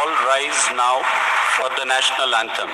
all rise now for the national anthem.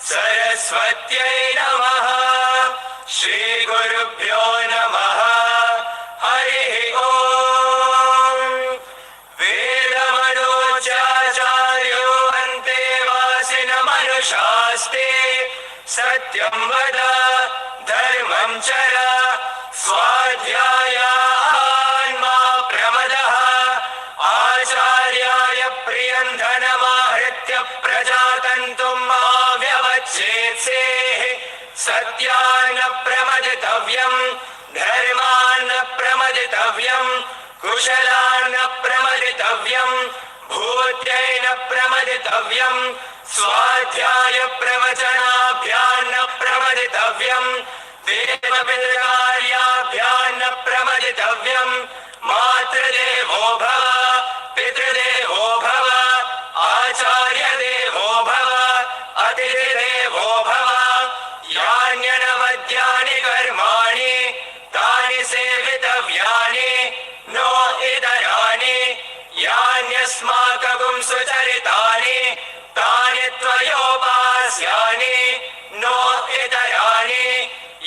सरस्वत्यै नमः श्रीगुरुभ्यो नमः हरिः ॐ वेदमनोचाचार्यो अन्ते वासिनमनुशास्ते सत्यं वद धर्मं चर स्वाध्यायान् मा प्रमदः आचार्याय प्रियं धनमाहृत्य प्रजातन्तुं मा व्यवच्छेत्सेः सत्यान्न प्रमदितव्यं धर्मान्न प्रमदितव्यं कुशलान्न प्रमदितव्यं भूत्यैन प्रमदितव्यं स्वाध्याय प्रवचनाभ्यान्न प्रमदितव्यं देवपितृकार्याभ्यान्न प्रमदितव्यं मातृदेवो भव पितृदेवो भव आचार्यदेवो भव अतिथिदेवो भव यान्यनवद्यानि कर्माणि तानि सेवितव्यानि नो इतराणि यान्यस्माकं सुचरितानि तानि त्वयोपास्यानि नो इतराणि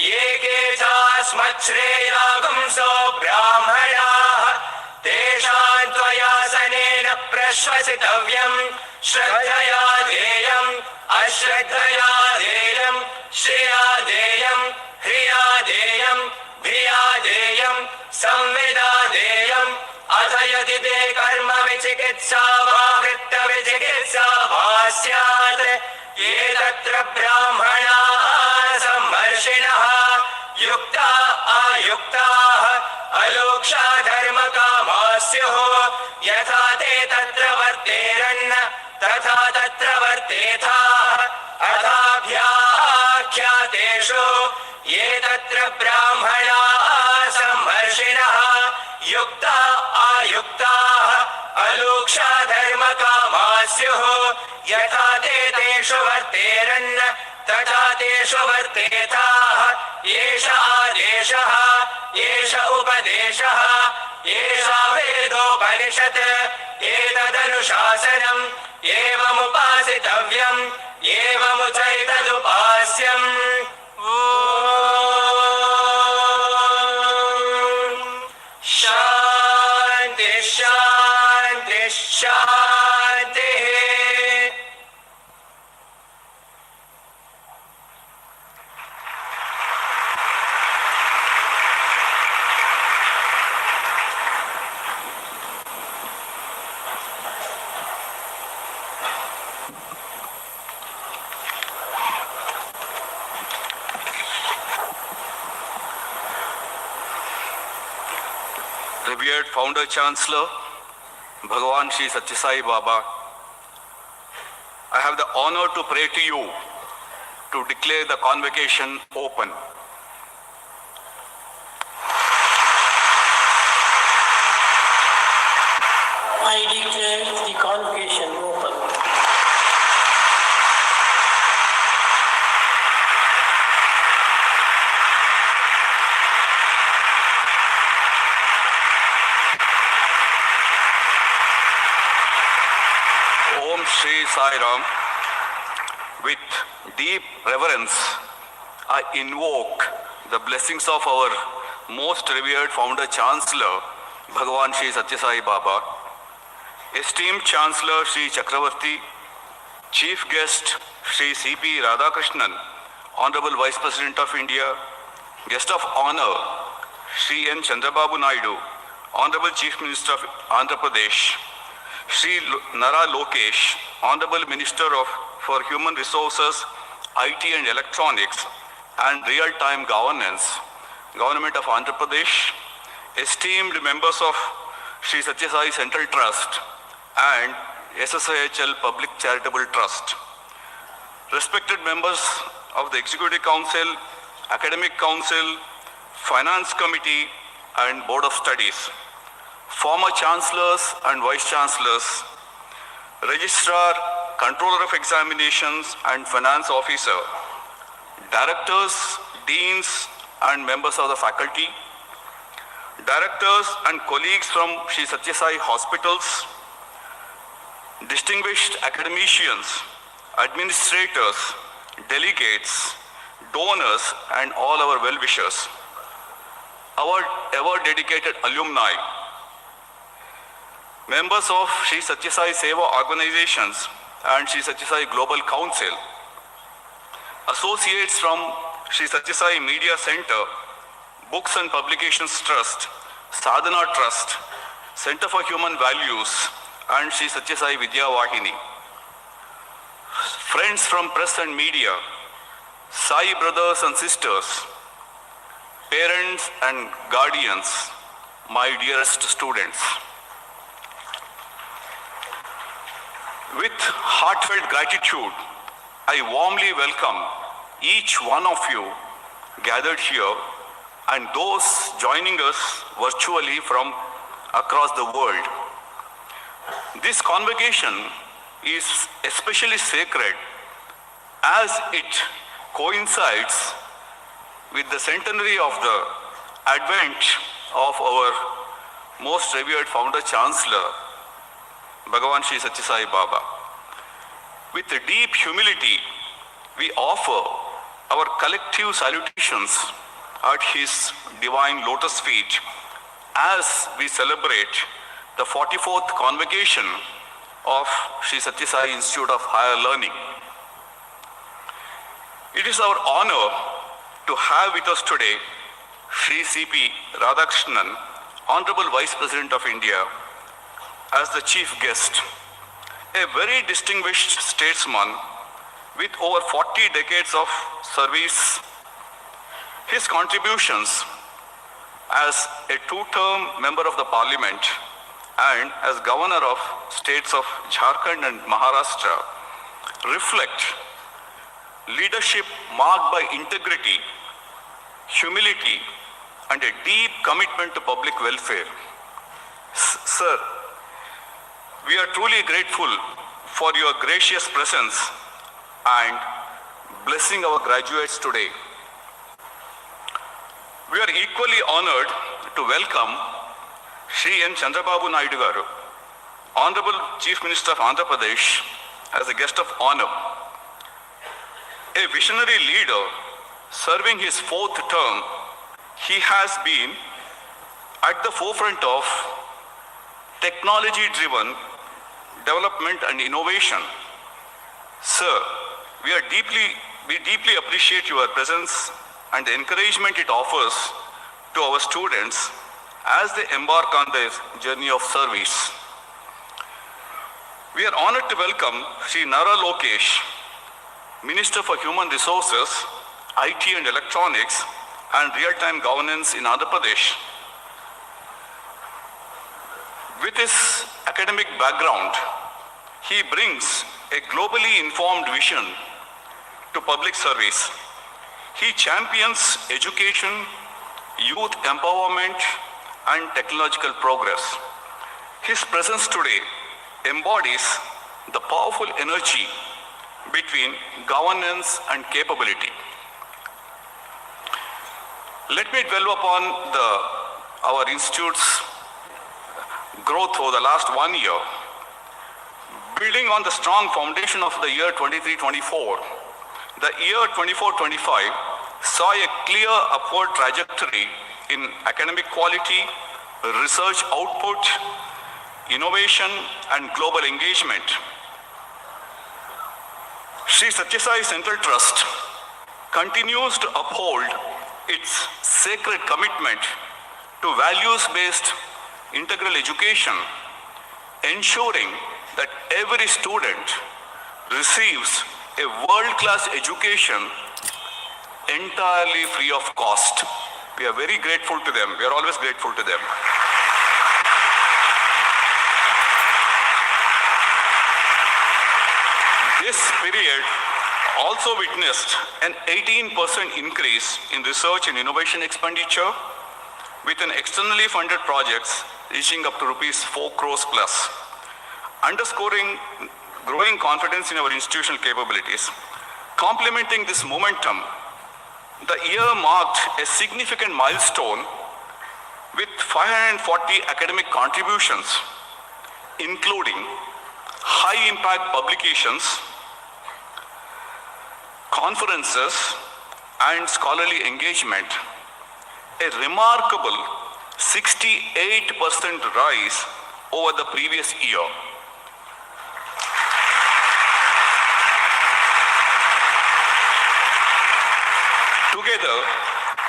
ये के चास्मच्छ्रेयागुंसो ब्राह्मणाः तेषां त्वयासनेन प्रश्वसितव्यं श्रद्धया ध्येयम् अश्रद्धया ध्येयम् श्रिया ध्येयम् ह्रिया ध्येयम् भिया ध्येयम् संविदा ध्येयम् अथ यदि ते कर्म विचिकित्सा वा वृत्तविचिकित्सा वा स्यात् ये तत्र ब्राह्मणाः सम्मर्षिणः युक्ता आयुक्ताः अलोक्षा धर्मकामा स्युः यथा ते तत्र वर्तेरन् तथा तत्र वर्तेथाः अथाभ्याख्यातेषु ये तत्र ब्राह्मणाः सम्मर्षिणः युक्ता आयुक्ताः अलोक्षा धर्मकामा स्युः यथा ते तेषु वर्तेरन् तथा तेषु वर्तेथाः एष आदेशः एष उपदेशः एषा वेदोपनिषत् एतदनुशासनम् एवमुपासितव्यम् एवमुचैतदुपास्यम् शान्ति शान्ति शान्तिः. Revered Founder Chancellor, Bhagavan Sri Satyasai Baba, I have the honor to pray to you to declare the convocation open. I declare the convocation open. Om Shri Sai Ram. With deep reverence, I invoke the blessings of our most revered founder Chancellor, Bhagavan Sri Satyasai Baba, esteemed Chancellor Sri Chakravarti, Chief Guest Sri C.P. Radhakrishnan, Honorable Vice President of India, Guest of Honor Sri N. Chandrababu Naidu, Honorable Chief Minister of Andhra Pradesh, Sri Nara Lokesh, Honorable Minister for Human Resources, IT and Electronics and Real-Time Governance, Government of Andhra Pradesh, esteemed members of Sri Satyasai Central Trust and SSIHL Public Charitable Trust, respected members of the Executive Council, Academic Council, Finance Committee and Board of Studies, former Chancellors and Vice Chancellors, Registrar, Controller of Examinations and Finance Officer, Directors, Deans and members of the faculty, Directors and colleagues from Sri Satyasai Hospitals, distinguished academicians, administrators, delegates, donors and all our well-wishers, our ever-dedicated alumni, members of Sri Satyasai Seva organizations and Sri Satyasai Global Council, associates from Sri Satyasai Media Center, Books and Publications Trust, Sadhana Trust, Center for Human Values and Sri Satyasai Vidya Vahini, friends from press and media, Sai brothers and sisters, parents and guardians, my dearest students. With heartfelt gratitude, I warmly welcome each one of you gathered here and those joining us virtually from across the world. This convocation is especially sacred as it coincides with the centenary of the advent of our most revered founder Chancellor, Bhagavan Sri Satyasai Baba. With deep humility, we offer our collective salutations at his divine lotus feet as we celebrate the 44th convocation of Sri Satyasai Institute of Higher Learning. It is our honor to have with us today Sri C.P. Radhakrishnan, Honorable Vice President of India, as the chief guest, a very distinguished statesman with over 40 decades of service. His contributions as a two-term member of the parliament and as governor of states of Jharkhand and Maharashtra reflect leadership marked by integrity, humility, and a deep commitment to public welfare. Sir, we are truly grateful for your gracious presence and blessing our graduates today. We are equally honored to welcome Sri N. Chandrababu Naidu Garu, Honorable Chief Minister of Andhra Pradesh, as a guest of honor. A visionary leader serving his fourth term, he has been at the forefront of technology-driven development and innovation. Sir, we deeply appreciate your presence and the encouragement it offers to our students as they embark on their journey of service. We are honored to welcome Sri Nara Lokesh, Minister for Human Resources, IT and Electronics and Real-Time Governance in Andhra Pradesh. With his academic background, he brings a globally informed vision to public service. He champions education, youth empowerment, and technological progress. His presence today embodies the powerful energy between governance and capability. Let me dwell upon our institute's growth over the last 1 year. Building on the strong foundation of the year 23-24, the year 24-25 saw a clear upward trajectory in academic quality, research output, innovation, and global engagement. Sri Sathya Sai Central Trust continues to uphold its sacred commitment to values-based integral education, ensuring that every student receives a world-class education entirely free of cost. We are very grateful to them. We are always grateful to them. This period also witnessed an 18% increase in research and innovation expenditure, with an externally funded projects reaching up to rupees 4 crores plus, underscoring growing confidence in our institutional capabilities. Complementing this momentum, the year marked a significant milestone with 540 academic contributions, including high-impact publications, conferences, and scholarly engagement, a remarkable 68% rise over the previous year. Together,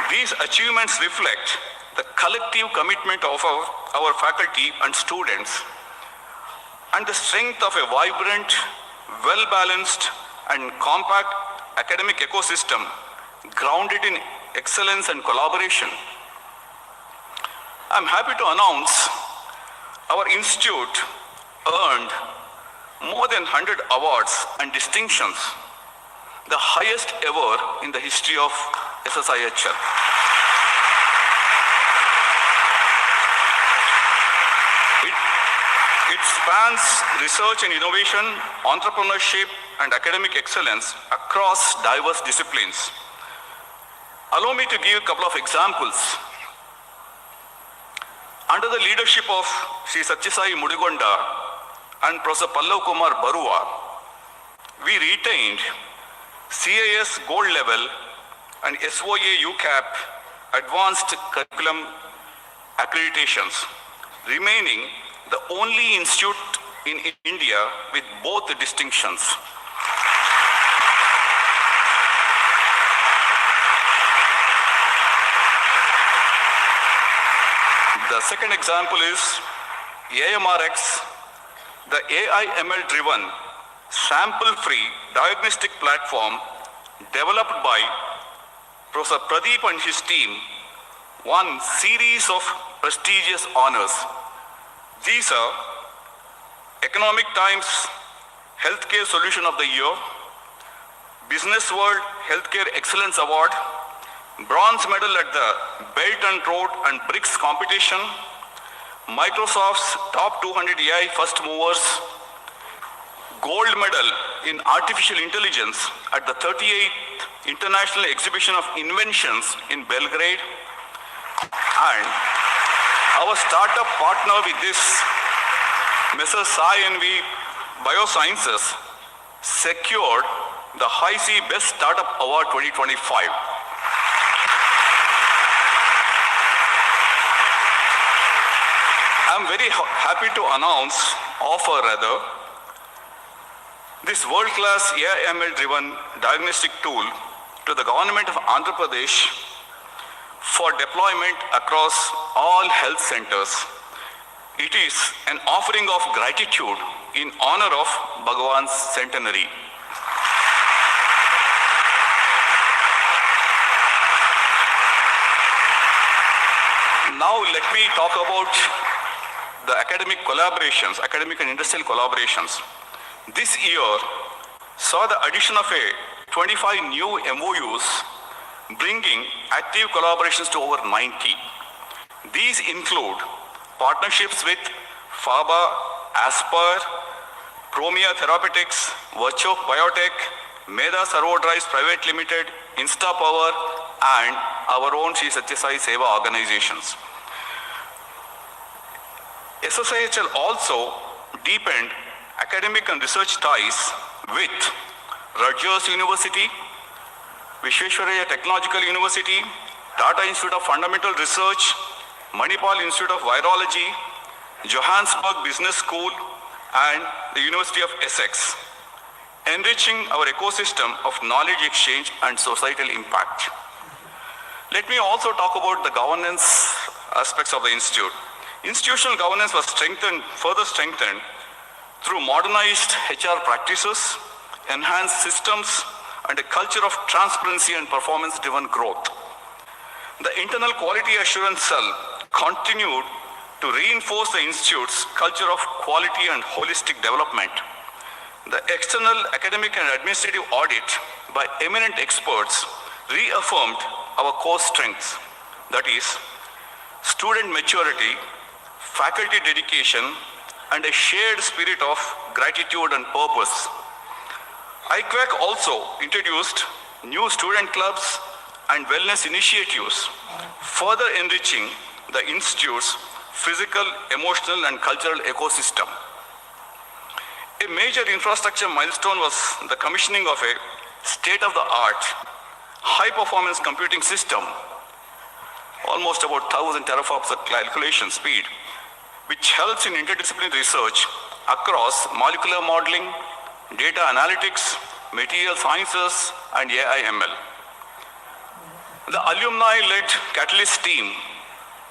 these achievements reflect the collective commitment of our faculty and students and the strength of a vibrant, well-balanced, and compact academic ecosystem grounded in excellence and collaboration. I'm happy to announce our institute earned more than 100 awards and distinctions, the highest ever in the history of SSIHL. It spans research and innovation, entrepreneurship, and academic excellence across diverse disciplines. Allow me to give a couple of examples. Under the leadership of Sri Sathya Sai Mudigonda and Professor Pallav Kumar Barua, we retained CIS Gold Level and SOA UCAP Advanced Curriculum accreditations, remaining the only institute in India with both the distinctions. The second example is AMRX, the AI/ML-driven, sample-free diagnostic platform developed by Professor Pradeep and his team, won series of prestigious honors. These are Economic Times Healthcare Solution of the Year, Business World Healthcare Excellence Award, Bronze Medal at the Belt and Road and BRICS competition, Microsoft's Top 200 AI First Movers, Gold Medal in Artificial Intelligence at the 38th International Exhibition of Inventions in Belgrade, and our startup partner with this, Mrs. Sssihl Biosciences, secured the High C Best Startup Award 2025. I'm very happy to offer this world-class AI/ML-driven diagnostic tool to the government of Andhra Pradesh for deployment across all health centers. It is an offering of gratitude in honor of Bhagwan's centenary. Now let me talk about the academic collaborations, academic and industrial collaborations. This year saw the addition of 25 new MOUs, bringing active collaborations to over 90. These include partnerships with FABA, Aspire, Promia Therapeutics, Virchow Biotech, Meda Servo Drives Private Limited, InstaPower, and our own Sssihl Seva organizations. Sssihl also deepened academic and research ties with Rutgers University, Visvesvaraya Technological University, Tata Institute of Fundamental Research, Manipal Institute of Virology, Johannesburg Business School, and the University of Essex, enriching our ecosystem of knowledge exchange and societal impact. Let me also talk about the governance aspects of the institute. Institutional governance was further strengthened through modernized HR practices, enhanced systems, and a culture of transparency and performance-driven growth. The internal quality assurance cell continued to reinforce the institute's culture of quality and holistic development. The external academic and administrative audit by eminent experts reaffirmed our core strengths, that is, student maturity, faculty dedication, and a shared spirit of gratitude and purpose. IQAC also introduced new student clubs and wellness initiatives, further enriching the institute's physical, emotional, and cultural ecosystem. A major infrastructure milestone was the commissioning of a state-of-the-art high-performance computing system, almost about 1,000 teraflops of calculation speed, which helps in interdisciplinary research across molecular modeling, data analytics, material sciences, and AI/ML. The alumni-led Catalyst team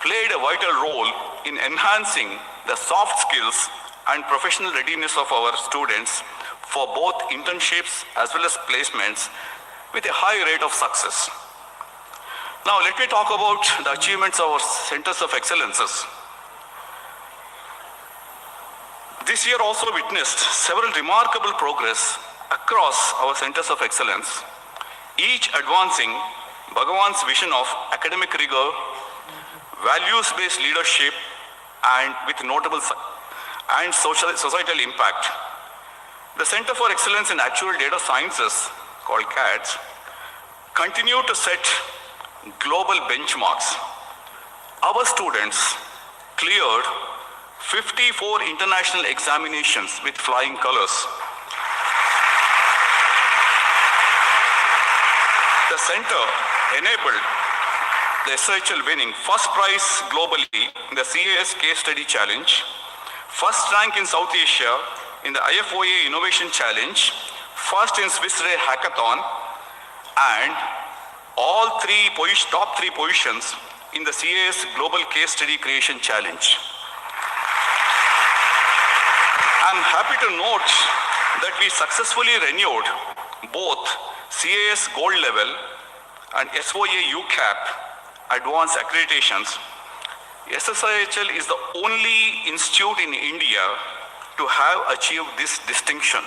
played a vital role in enhancing the soft skills and professional readiness of our students for both internships as well as placements with a high rate of success. Now let me talk about the achievements of our centers of excellences. This year also witnessed several remarkable progress across our centers of excellence, each advancing Bhagavan's vision of academic rigor, values-based leadership, and with notable and societal impact. The Center for Excellence in Actual Data Sciences, called CADS, continue to set global benchmarks. Our students cleared 54 international examinations with flying colors. The center enabled the Sssihl winning first prize globally in the CAS Case Study Challenge, first rank in South Asia in the IFOA Innovation Challenge, first in Swiss Re Hackathon, and all top three positions in the CAS Global Case Study Creation Challenge. I'm happy to note that we successfully renewed both CAS Gold Level and SOA UCAP Advanced Accreditations. Sssihl is the only institute in India to have achieved this distinction.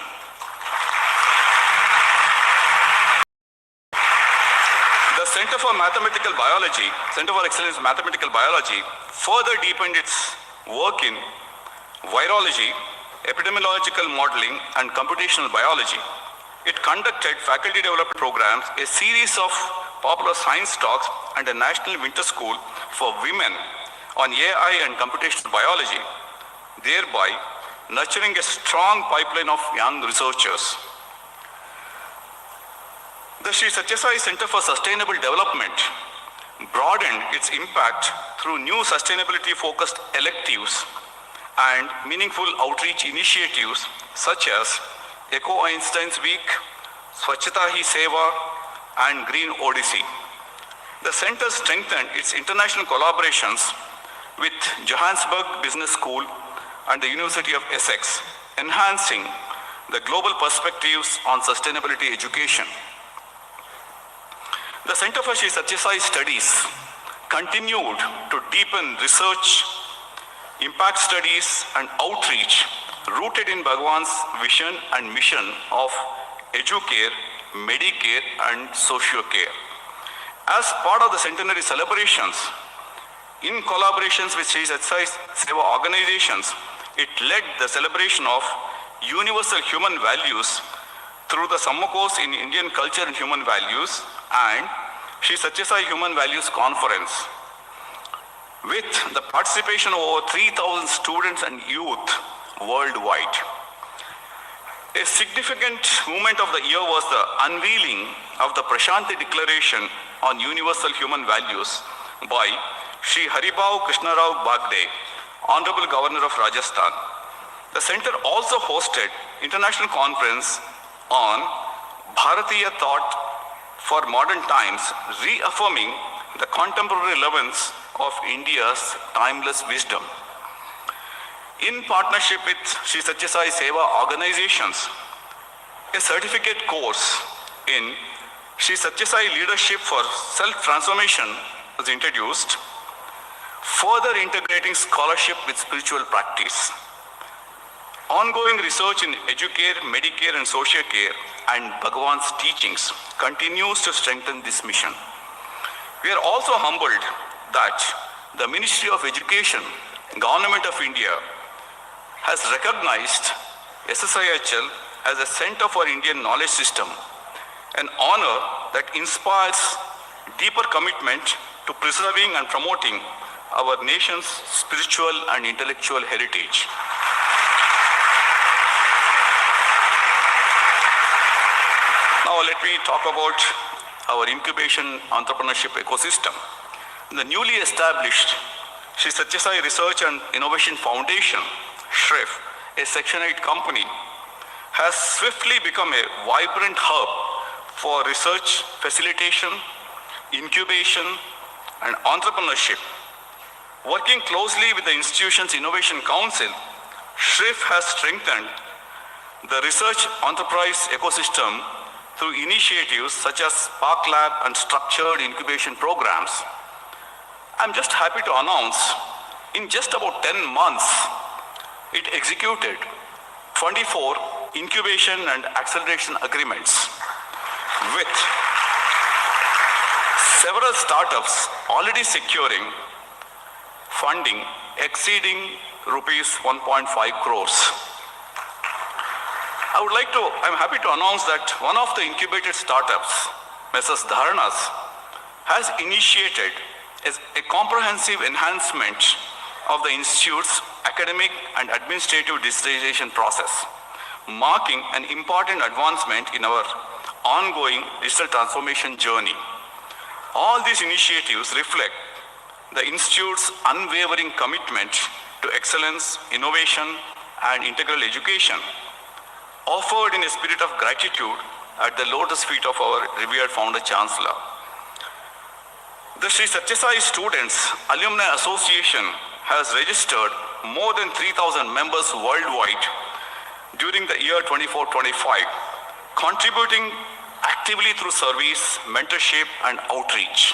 The Center for Mathematical Biology, Center for Excellence in Mathematical Biology, further deepened its work in virology, epidemiological modeling, and computational biology. It conducted faculty development programs, a series of popular science talks, and a national winter school for women on AI and computational biology, thereby nurturing a strong pipeline of young researchers. The Sri Sathya Sai Center for Sustainable Development broadened its impact through new sustainability-focused electives and meaningful outreach initiatives such as Eco Einstein's Week, Swachhata Hi Seva, and Green Odyssey. The center strengthened its international collaborations with Johannesburg Business School and the University of Essex, enhancing the global perspectives on sustainability education. The Center for Sri Sathya Sai Studies continued to deepen research impact studies and outreach rooted in Bhagwan's vision and mission of educare, medicare and socio-care. As part of the centenary celebrations, in collaborations with Sri Sssihl Seva organizations, it led the celebration of universal human values through the summer course in Indian culture and human values and Sri Sssihl Human Values Conference. With the participation of over 3,000 students and youth worldwide. A significant moment of the year was the unveiling of the Prashanti Declaration on Universal Human Values by Sri Haribhav Krishnarao Bagde, Honorable Governor of Rajasthan. The center also hosted international conference on Bharatiya thought for modern times, reaffirming the contemporary relevance of India's timeless wisdom. In partnership with Sri Sssihl Seva organizations, a certificate course in Sri Sssihl Leadership for Self-Transformation was introduced, further integrating scholarship with spiritual practice. Ongoing research in educare, medicare and social care and Bhagwan's teachings continues to strengthen this mission. We are also humbled that the Ministry of Education, Government of India, has recognized SSIHL as a center for Indian knowledge system, an honor that inspires deeper commitment to preserving and promoting our nation's spiritual and intellectual heritage. Now let me talk about our incubation entrepreneurship ecosystem. The newly established Sri Sssihl Research and Innovation Foundation, SHRIF, a Section 8 company, has swiftly become a vibrant hub for research facilitation, incubation, and entrepreneurship. Working closely with the institution's Innovation Council, SHRIF has strengthened the research enterprise ecosystem through initiatives such as Spark Lab and structured incubation programs. I'm just happy to announce, in just about 10 months, it executed 24 incubation and acceleration agreements with several startups already securing funding exceeding rupees 1.5 crores. I'm happy to announce that one of the incubated startups, Messrs. Dharnas, has initiated a comprehensive enhancement of the Institute's academic and administrative digitization process, marking an important advancement in our ongoing digital transformation journey. All these initiatives reflect the Institute's unwavering commitment to excellence, innovation, and integral education, offered in a spirit of gratitude at the lotus feet of our revered founder chancellor. The Sri Sssihl Students Alumni Association has registered more than 3,000 members worldwide during the year 24-25, contributing actively through service, mentorship, and outreach.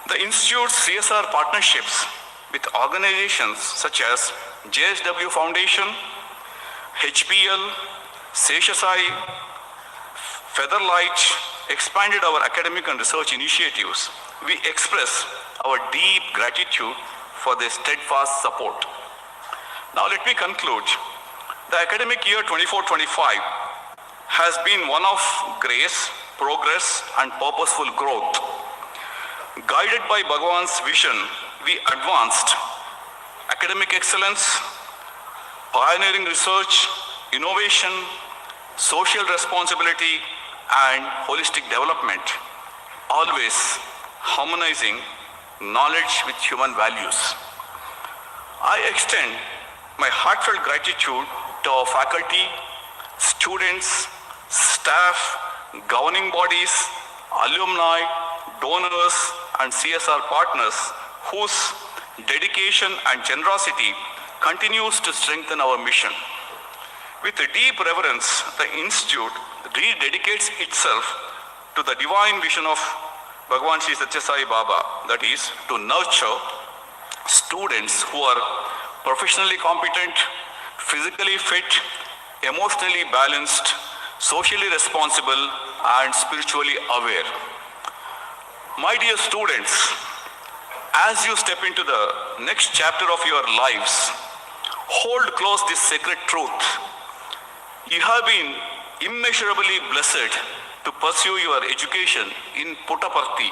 The Institute's CSR partnerships with organizations such as JSW Foundation, HPL, Sessihl, Featherlight expanded our academic and research initiatives. We express our deep gratitude for their steadfast support. Now let me conclude. The academic year 24-25 has been one of grace, progress, and purposeful growth. Guided by Bhagwan's vision, we advanced academic excellence, pioneering research, innovation, social responsibility, and holistic development, always harmonizing knowledge with human values. I extend my heartfelt gratitude to our faculty, students, staff, governing bodies, alumni, donors, and CSR partners whose dedication and generosity continues to strengthen our mission. With a deep reverence, the Institute rededicates itself to the divine vision of Bhagwan Sri Sessihl Baba, that is, to nurture, students who are professionally competent, physically fit, emotionally balanced, socially responsible, and spiritually aware. My dear students, as you step into the next chapter of your lives, hold close this sacred truth. You have been immeasurably blessed to pursue your education in Puttaparthi,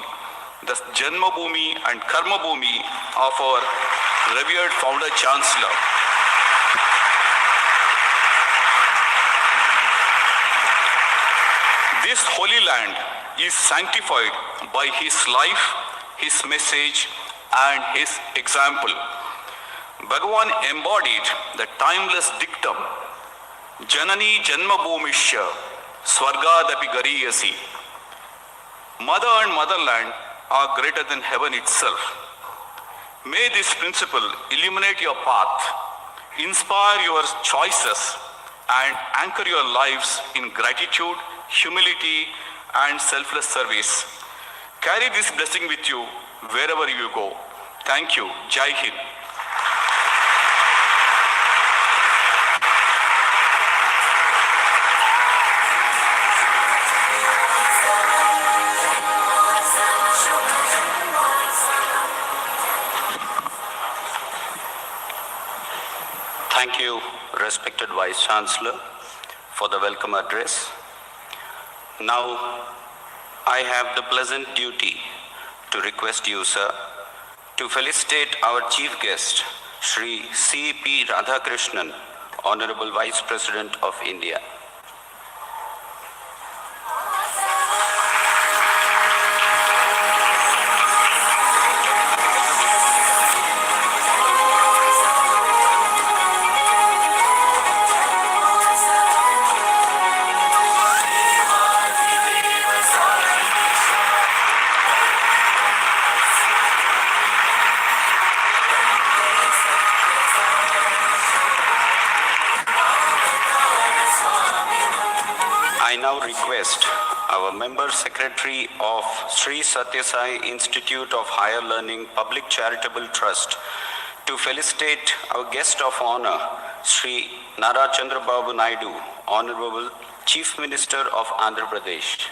the Janma Bhumi and Karma Bhumi of our revered founder Chancellor. This holy land is sanctified by his life, his message, and his example. Bhagavan embodied the timeless dictum, Janani Janma Bhumishya Swargadapi Gariyasi. Mother and motherland are greater than heaven itself. May this principle illuminate your path, inspire your choices, and anchor your lives in gratitude, humility, and selfless service. Carry this blessing with you wherever you go. Thank you. Jai Hind. Thank you, respected Vice Chancellor, for the welcome address. Now, I have the pleasant duty to request you, sir, to felicitate our chief guest, Shri C.P. Radhakrishnan, Honorable Vice President of India. I now request our Member Secretary of Sri Satyasai Institute of Higher Learning Public Charitable Trust to felicitate our guest of honor, Sri Nara Chandrababu Naidu, Honorable Chief Minister of Andhra Pradesh.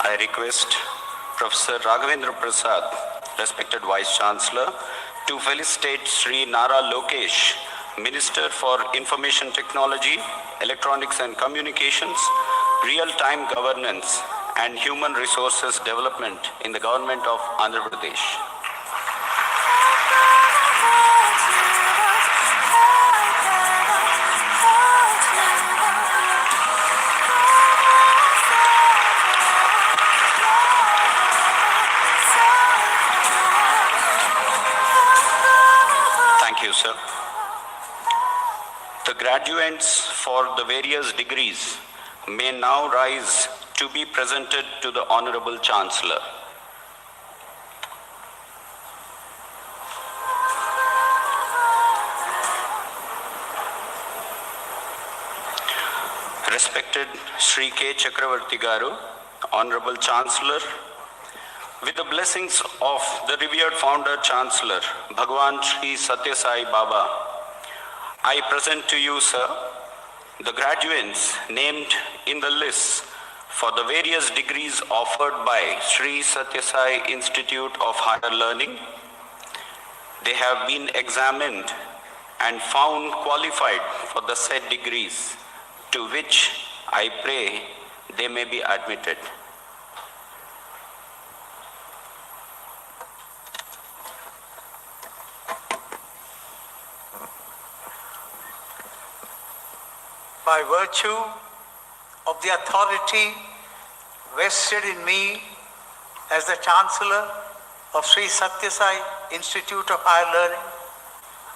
I request Professor Raghavendra Prasad, respected Vice Chancellor, to felicitate Sri Nara Lokesh, Minister for Information Technology, Electronics and Communications, Real-Time Governance and Human Resources Development in the Government of Andhra Pradesh. Thank you, sir. The graduates for the various degrees may now rise to be presented to the Honorable Chancellor. Respected Sri K. Chakravarti Garu, Honorable Chancellor, with the blessings of the revered founder Chancellor, Bhagwan Sri Satya Sai Baba, I present to you, sir, the graduates named in the list for the various degrees offered by Sri Satya Sai Institute of Higher Learning. They have been examined and found qualified for the said degrees, to which I pray they may be admitted. By virtue of the authority vested in me as the Chancellor of Sri Satya Sai Institute of Higher Learning,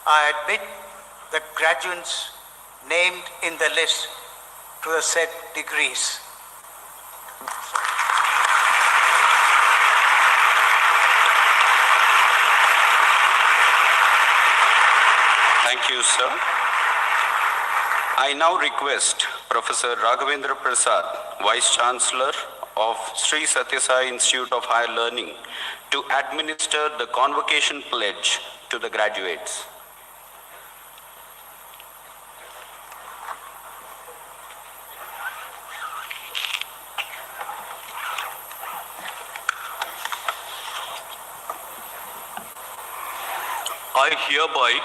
I admit the graduates named in the list to the said degrees. Thank you, sir. I now request Professor Raghavendra Prasad, Vice Chancellor of Sri Sathya Sai Institute of Higher Learning, to administer the convocation pledge to the graduates. I hereby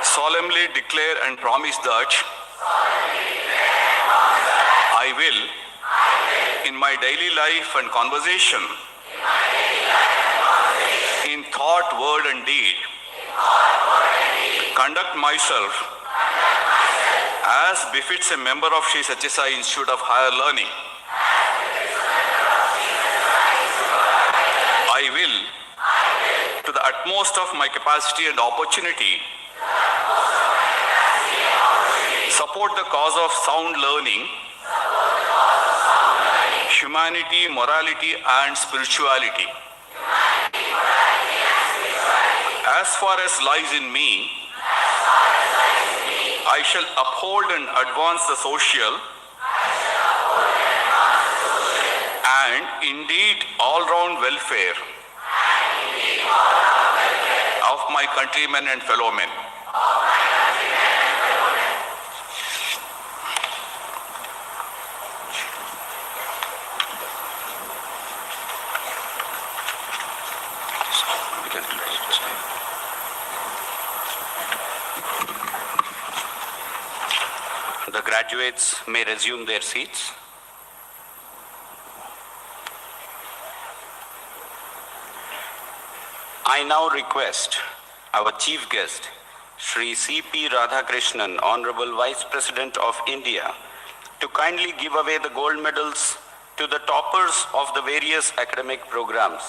solemnly declare and promise that I will, in my daily life and conversation, in thought, word and deed, conduct myself as befits a member of Sri Sathya Sai Institute of Higher Learning. I will, to the utmost of my capacity and opportunity, support the cause of sound learning, humanity, morality and spirituality. As far as lies in me, I shall uphold and advance the social and indeed all-round welfare of my countrymen and fellow men. The graduates may resume their seats. I now request our chief guest, Shri C.P. Radhakrishnan, Honorable Vice President of India, to kindly give away the gold medals to the toppers of the various academic programs.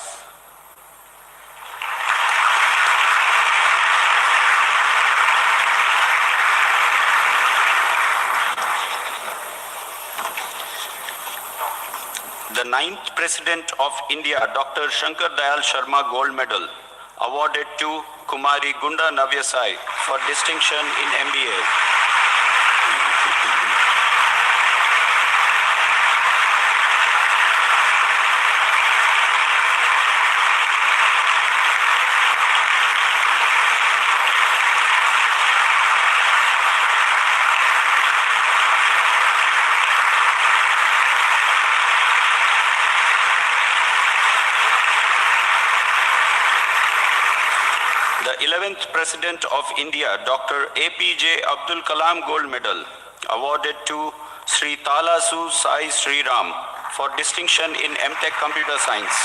The 9th President of India, Dr. Shankar Dayal Sharma Gold Medal, awarded to Kumari Gunda Navyasai for distinction in MBA. The 11th President of India, Dr. APJ Abdul Kalam Gold Medal, awarded to Sri Talasu Sai Sri Ram for distinction in MTech Computer Science.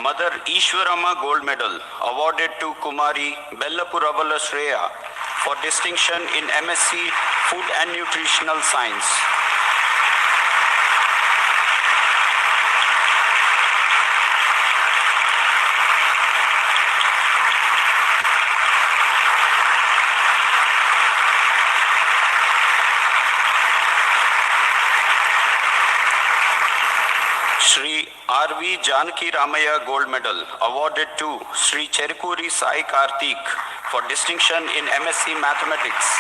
Mother Ishwarama Gold Medal, awarded to Kumari Bellapuravala Shreya for distinction in MSc Food and Nutritional Science. Shri R.V. Janaki Ramaya Gold Medal, awarded to Shri Cherukuri Sai Karthik for distinction in MSc Mathematics.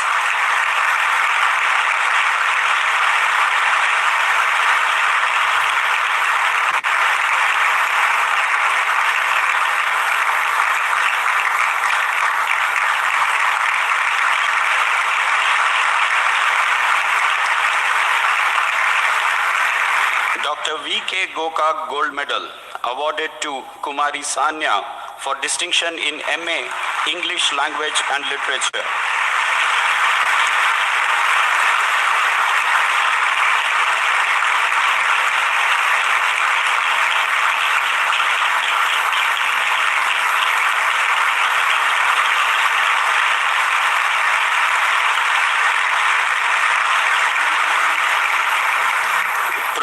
Dr. V.K. Gokak Gold Medal, awarded to Kumari Sanya for distinction in MA English Language and Literature.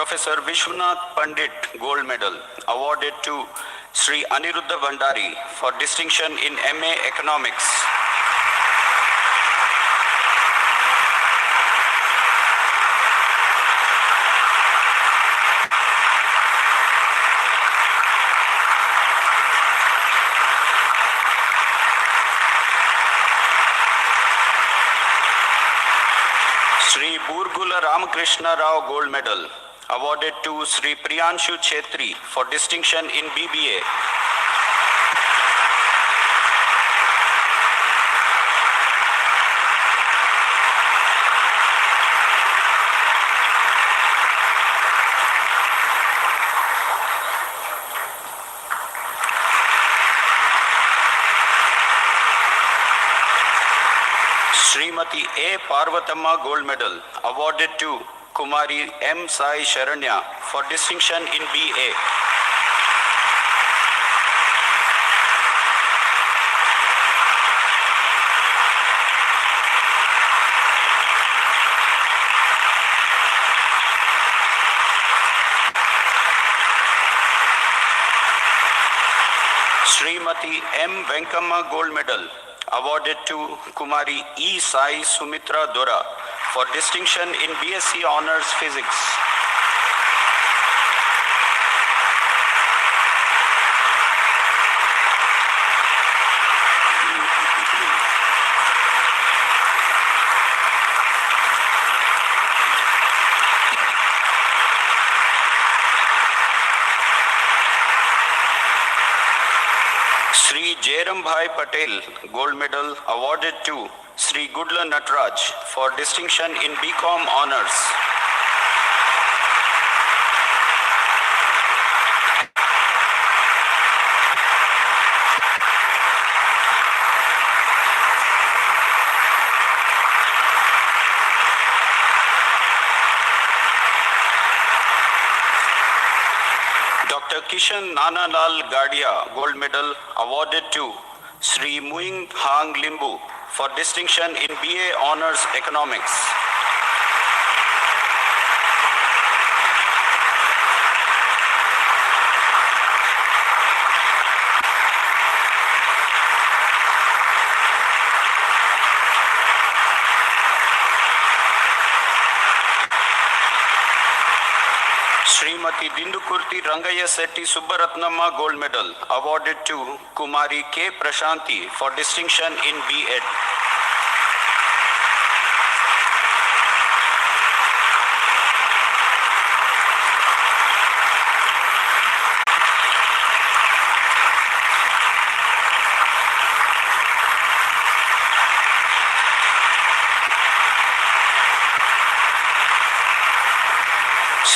Professor Vishwanath Pandit Gold Medal awarded to Sri Aniruddha Bhandari for distinction in MA Economics. Sri Burgula Ramakrishna Rao Gold Medal awarded to Sri Priyanshu Chetri for distinction in BBA. Srimati A. Parvatama Gold Medal awarded to Kumari M. Sai Sharanya for distinction in BA. Srimati M. Venkama Gold Medal awarded to Kumari E. Sai Sumitra Dora for distinction in BSc Honours Physics. Sri Jairam-bhai Patel Gold Medal awarded to Sri Gudla Natraj for distinction in BCom Honours. Dr. Kishan Nanalal Gadia Gold Medal awarded to Sri Muing Hang Limbu for distinction in BA Honours Economics. Srimati Dindukurti Rangaya Setti Subbaratnamma Gold Medal awarded to Kumari K. Prashanti for distinction in B.Ed.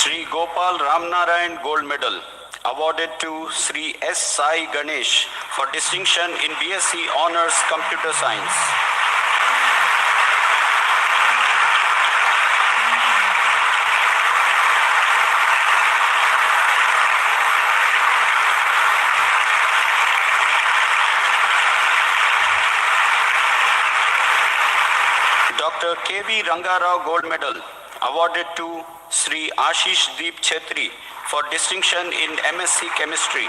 Sri Gopal Ramnarayan Gold Medal awarded to Sri S. Sai Ganesh for distinction in BSc Honours Computer Science. Dr. K.V. Rangarao Gold Medal awarded to Sri Ashish Deep Chetri for distinction in MSc Chemistry.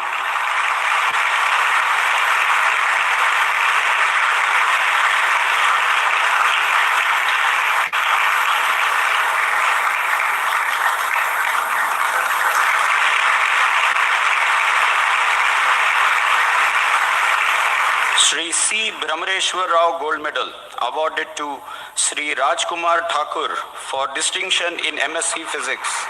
Sri C. Brahmareshwar Rao Gold Medal awarded to Sri Rajkumar Thakur for distinction in MSc Physics.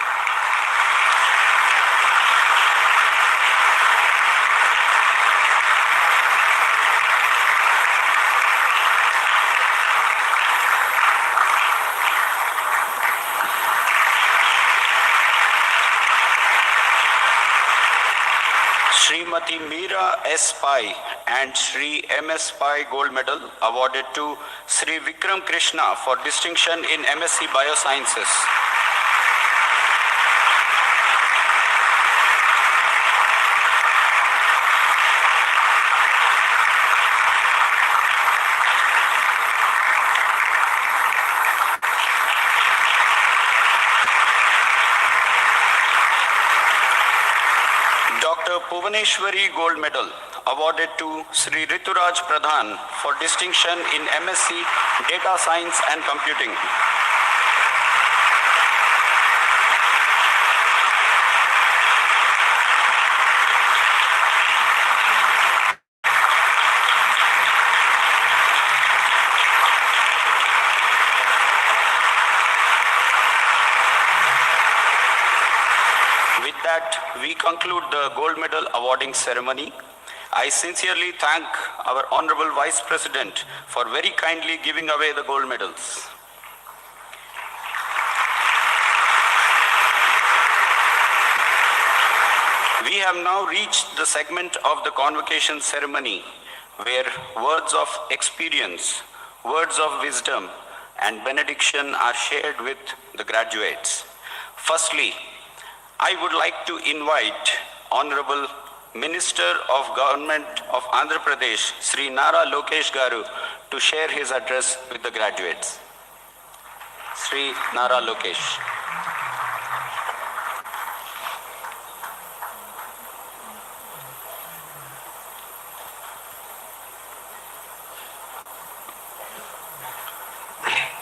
Srimati Meera S. Pai and Sri M.S. Pai Gold Medal awarded to Sri Vikram Krishna for distinction in MSc Biosciences. Bhuvaneshwari Gold Medal awarded to Sri Rituraj Pradhan for distinction in MSc Data Science and Computing. With that, we conclude the gold medal awarding ceremony. I sincerely thank our Honorable Vice President for very kindly giving away the gold medals. We have now reached the segment of the convocation ceremony where words of experience, words of wisdom, and benediction are shared with the graduates. Firstly, I would like to invite Honorable Minister of Government of Andhra Pradesh, Sri Nara Lokesh Garu, to share his address with the graduates. Sri Nara Lokesh.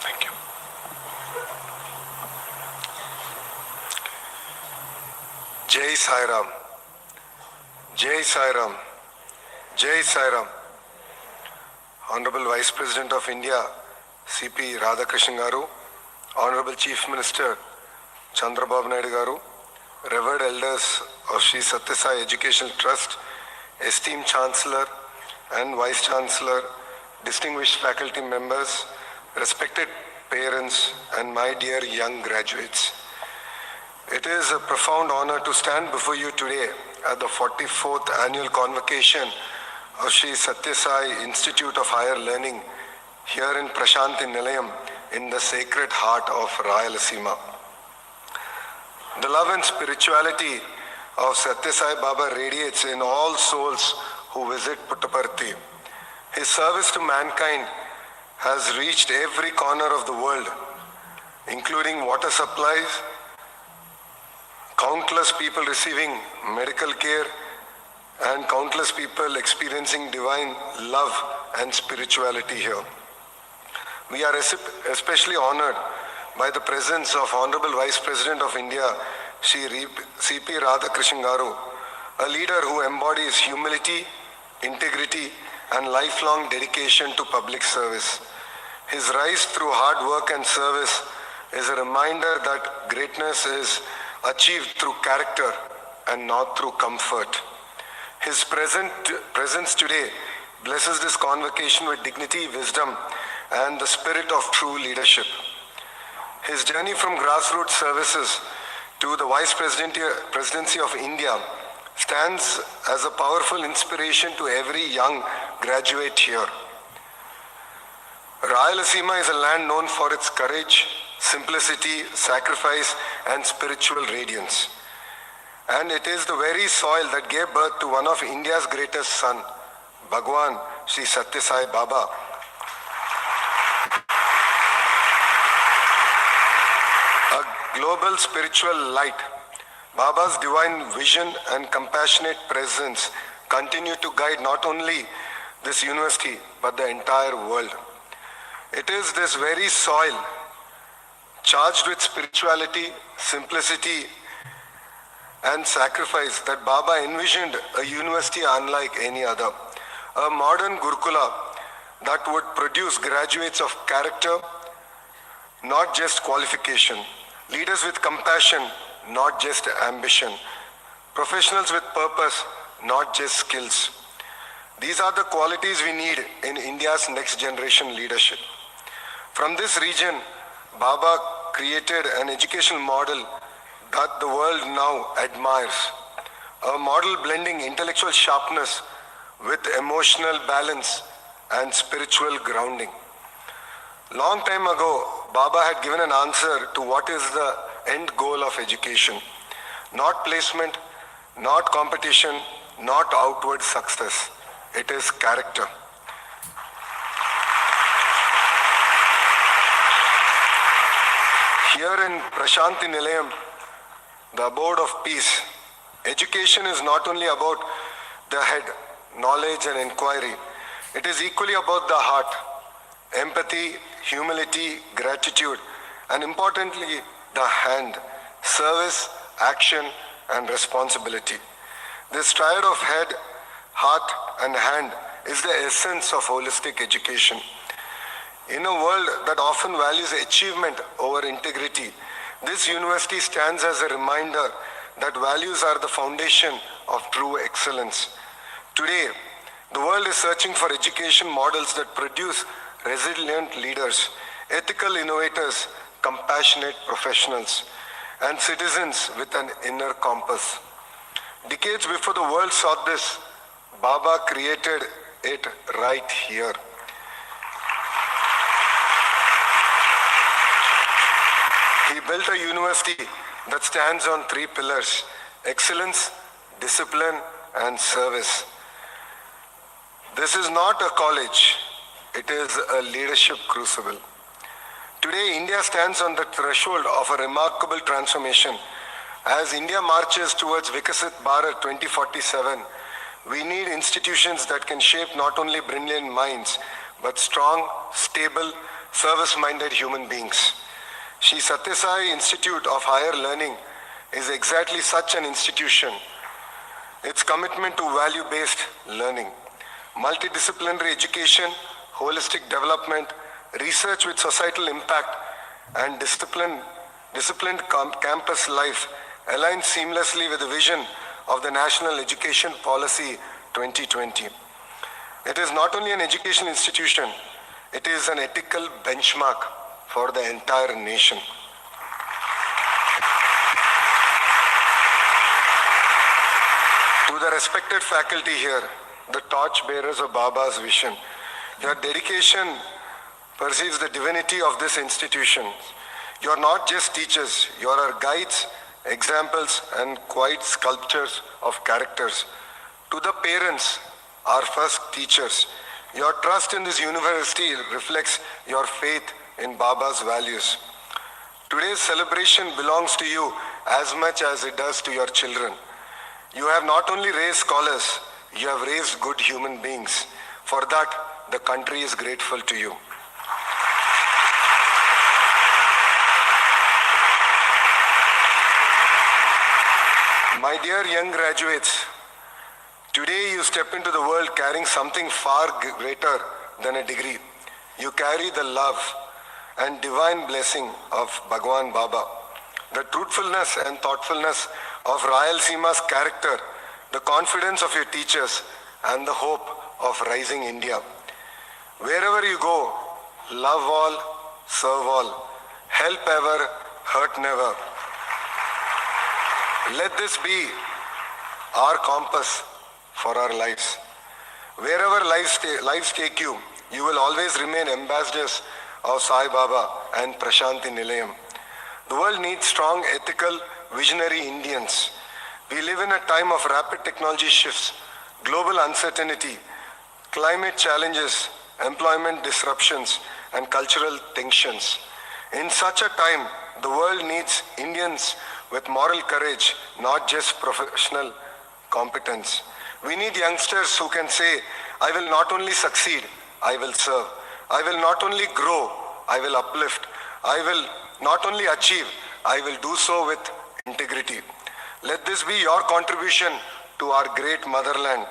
Thank you. Jai Sai Ram. Jai Sai Ram. Jai Sai Ram. Honorable Vice President of India, C.P. Radhakrishnan Garu, Honorable Chief Minister Chandrababu Naidu Garu, Revered Elders of Sri Sathya Sai Educational Trust, esteemed Chancellor and Vice Chancellor, distinguished faculty members, respected parents, and my dear young graduates. It is a profound honor to stand before you today at the 44th annual convocation of Sri Sathya Sai Institute of Higher Learning here in Prashanthi Nilayam in the sacred heart of Rayalaseema. The love and spirituality of Sathya Sai Baba radiates in all souls who visit Puttaparthi. His service to mankind has reached every corner of the world, including water supplies, countless people receiving medical care, and countless people experiencing divine love and spirituality here. We are especially honored by the presence of Honorable Vice President of India, Shri C.P. Radhakrishnan Garu, a leader who embodies humility, integrity, and lifelong dedication to public service. His rise through hard work and service is a reminder that greatness is achieved through character and not through comfort. His presence today blesses this convocation with dignity, wisdom, and the spirit of true leadership. His journey from grassroots services to the Vice Presidency of India stands as a powerful inspiration to every young graduate here. Rayalaseema is a land known for its courage, simplicity, sacrifice, and spiritual radiance. And it is the very soil that gave birth to one of India's greatest son, Bhagwan Sri Sathya Sai Baba. A global spiritual light. Baba's divine vision and compassionate presence continue to guide not only this university, but the entire world. It is this very soil, charged with spirituality, simplicity, and sacrifice, that Baba envisioned a university unlike any other. A modern Gurukula that would produce graduates of character, not just qualification. Leaders with compassion, not just ambition. Professionals with purpose, not just skills. These are the qualities we need in India's next generation leadership. From this region, Baba created an educational model that the world now admires. A model blending intellectual sharpness with emotional balance and spiritual grounding. Long time ago, Baba had given an answer to what is the end goal of education. Not placement, not competition, not outward success. It is character. Here in Prashanthi Nilayam, the abode of peace, Education is not only about the head, knowledge and inquiry. It is equally about the heart, empathy, humility, gratitude, and importantly, the hand, service, action, and responsibility. This triad of head, heart, and hand is the essence of holistic education. In a world that often values achievement over integrity, this university stands as a reminder that values are the foundation of true excellence. Today, the world is searching for education models that produce resilient leaders, ethical innovators, compassionate professionals, and citizens with an inner compass. Decades before the world sought this, Baba created it right here. He built a university that stands on three pillars: excellence, discipline, and service. This is not a college, it is a leadership crucible. Today, India stands on the threshold of a remarkable transformation. As India marches towards Vikasit Bharat 2047, we need institutions that can shape not only brilliant minds, but strong, stable, service-minded human beings. Sri Sathya Sai Institute of Higher Learning is exactly such an institution. Its commitment to value-based learning, multidisciplinary education, holistic development, research with societal impact, and disciplined campus life align seamlessly with the vision of the National Education Policy 2020. It is not only an education institution, it is an ethical benchmark for the entire nation. To the respected faculty here, the torch bearers of Baba's vision, your dedication perceives the divinity of this institution. You are not just teachers, you are guides, examples, and quiet sculptures of characters. To the parents, our first teachers, your trust in this university reflects your faith in Baba's values. Today's celebration belongs to you as much as it does to your children. You have not only raised scholars, you have raised good human beings. For that, the country is grateful to you. My dear young graduates, today you step into the world carrying something far greater than a degree. You carry the love and divine blessing of Bhagwan Baba, the truthfulness and thoughtfulness of Rayalaseema's character, the confidence of your teachers, and the hope of rising India. Wherever you go, love all, serve all, help ever, hurt never. Let this be our compass for our lives. Wherever lives take you, you will always remain ambassadors of Sai Baba and Prashanti Nilayam. The world needs strong, ethical, visionary Indians. We live in a time of rapid technology shifts, global uncertainty, climate challenges, employment disruptions, and cultural tensions. In such a time, the world needs Indians with moral courage, not just professional competence. We need youngsters who can say, I will not only succeed, I will serve. I will not only grow, I will uplift. I will not only achieve, I will do so with integrity. Let this be your contribution to our great motherland.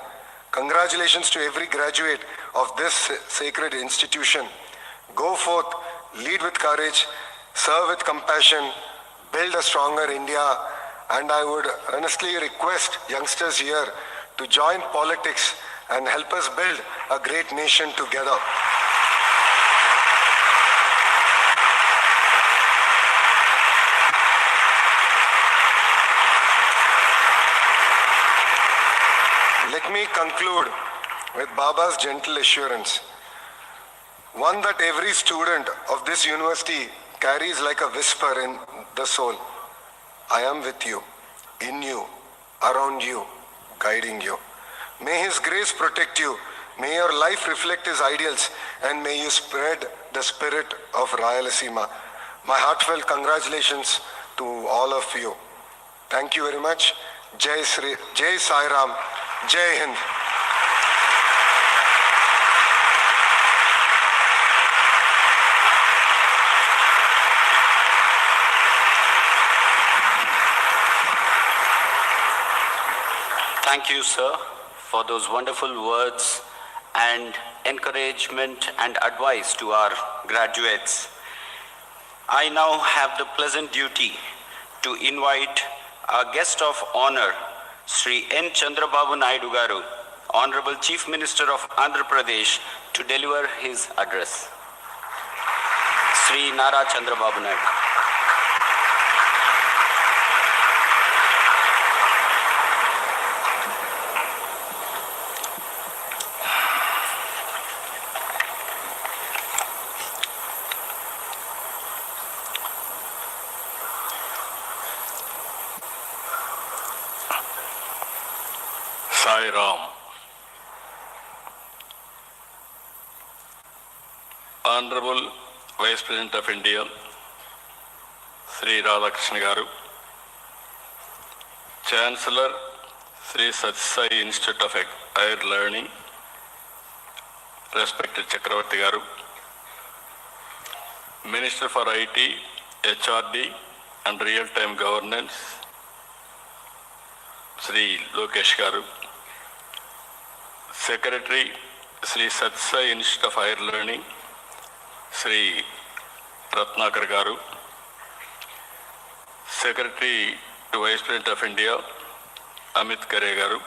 Congratulations to every graduate of this sacred institution. Go forth, lead with courage, serve with compassion, build a stronger India, and I would earnestly request youngsters here to join politics and help us build a great nation together. Let me conclude with Baba's gentle assurance, one that every student of this university carries like a whisper in the soul. I am with you, in you, around you, guiding you. May His grace protect you. May your life reflect His ideals, and may you spread the spirit of Rayalaseema. My heartfelt congratulations to all of you. Thank you very much. Jai Sai Ram, Jai Hind. Thank you, sir, for those wonderful words and encouragement and advice to our graduates. I now have the pleasant duty to invite our guest of honor, Sri N. Chandrababu Naidu Garu, Honorable Chief Minister of Andhra Pradesh, to deliver his address. Sri Nara Chandrababu Naidu. Sai Ram. Honorable Vice President of India, Sri Radhakrishna Garu, Chancellor, Sri Sssihl Institute of Higher Learning, respected Chakravarti Garu, Minister for IT, HRD and Real-Time Governance, Sri Lokesh Garu, Secretary, Sri Sssihl Institute of Higher Learning, Sri Ratnakar Garu, Secretary to Vice President of India, Amit Kare Garu,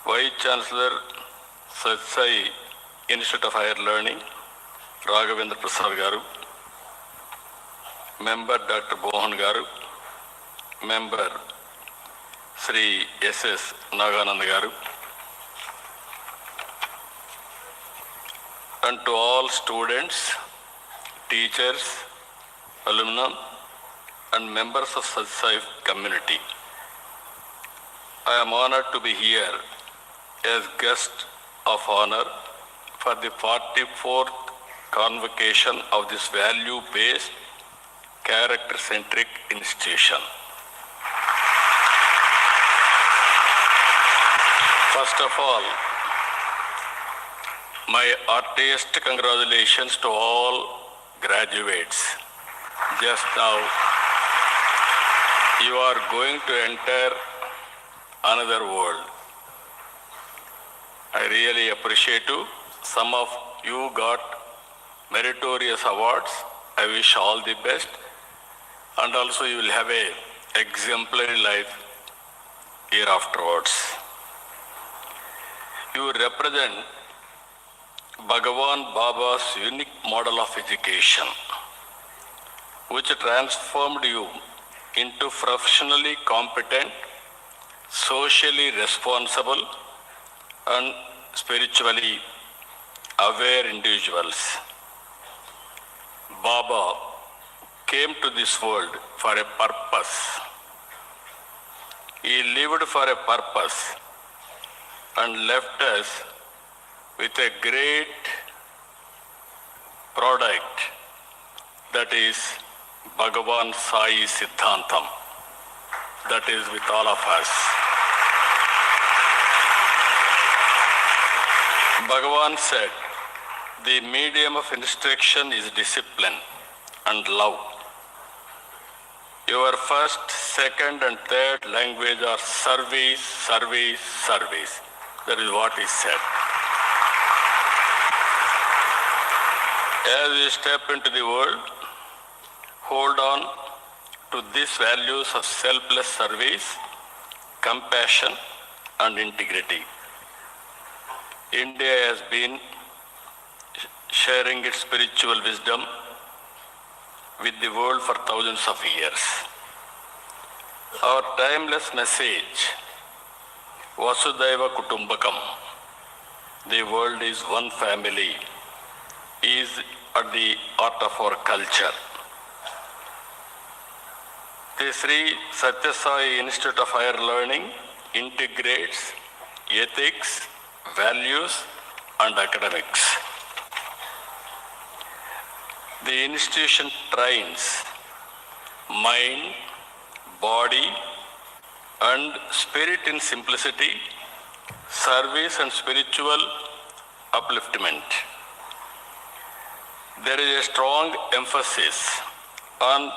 Vice Chancellor, Sssihl Institute of Higher Learning, Raghavendra Prasad Garu, Member Dr. Bohan Garu, Member Sri S.S. Naganand Garu, and to all students, teachers, alumni, and members of Sssihl community. I am honored to be here as guest of honor for the 44th convocation of this value-based, character-centric institution. First of all, my heartiest congratulations to all graduates. Just now, you are going to enter another world. I really appreciate you. Some of you got meritorious awards. I wish all the best. And also you will have an exemplary life here afterwards. You represent Bhagavan Baba's unique model of education, which transformed you into professionally competent, socially responsible, and spiritually aware individuals. Baba came to this world for a purpose. He lived for a purpose and left us with a great product, that is Bhagavan Sai Siddhantam, that is with all of us. Bhagavan said, the medium of instruction is discipline and love. Your first, second and third language are service, service, service. That is what is said. As we step into the world, hold on to these values of selfless service, compassion, and integrity. India has been sharing its spiritual wisdom with the world for thousands of years. Our timeless message, Vasudhaiva Kutumbakam, the world is one family, is at the heart of our culture. The Sri Satyasai Institute of Higher Learning integrates ethics, values, and academics. The institution trains mind, body, and spirit in simplicity, service and spiritual upliftment. There is a strong emphasis on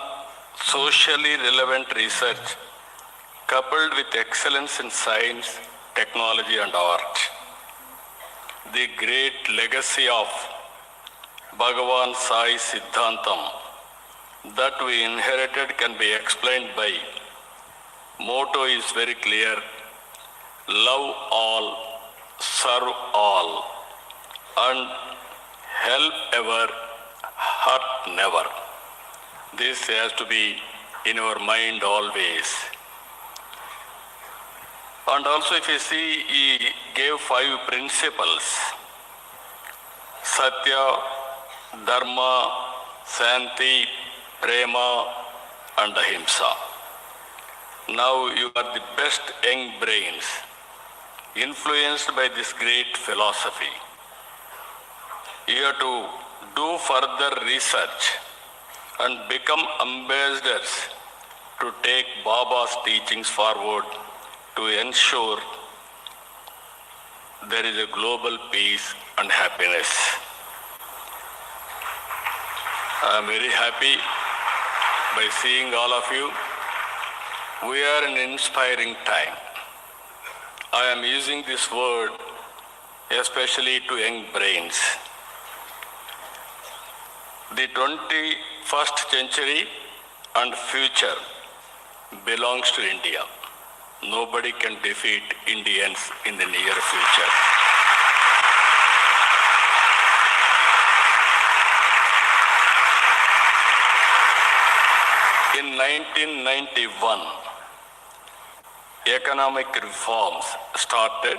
socially relevant research coupled with excellence in science, technology and art. The great legacy of Bhagavan Sai Siddhantam that we inherited can be explained by motto is very clear: love all, serve all, and help ever, hurt never. This has to be in our mind always. And also if you see, he gave 5 principles: Satya, Dharma, Santi, Prema, and Ahimsa. Now you are the best young brains influenced by this great philosophy. You have to do further research and become ambassadors to take Baba's teachings forward to ensure there is a global peace and happiness. I am very happy by seeing all of you. We are in an inspiring time. I am using this word especially to young brains. The 21st century and future belongs to India. Nobody can defeat Indians in the near future. In 1991, economic reforms started.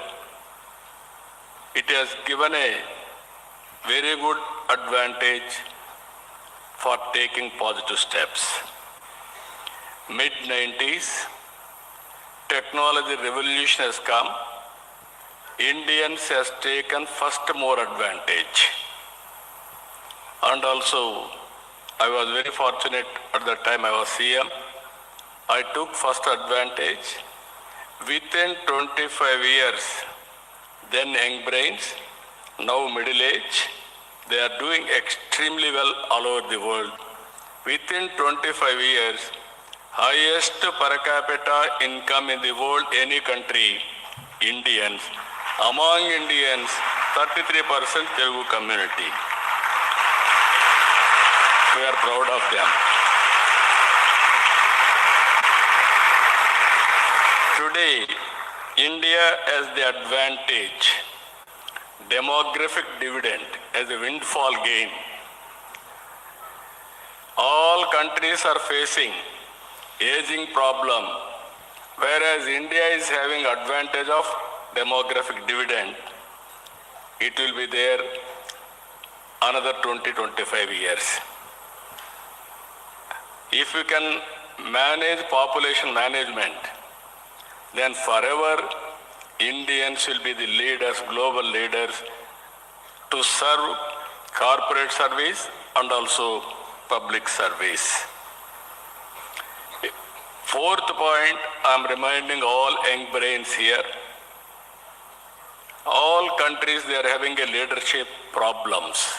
It has given a very good advantage for taking positive steps. Mid-90s, technology revolution has come. Indians has taken first more advantage. And also, I was very fortunate at the time I was CM. I took first advantage. Within 25 years, then young brains, now middle age, they are doing extremely well all over the world. Within 25 years, highest per capita income in the world, any country, Indians. Among Indians, 33% Telugu community. We are proud of them. Today, India has the advantage, demographic dividend as a windfall gain. All countries are facing aging problem, whereas India is having advantage of demographic dividend. It will be there another 20-25 years. If you can manage population management, then forever Indians will be the leaders, global leaders, to serve corporate service and also public service. Fourth point, I am reminding all young brains here. All countries, they are having a leadership problems.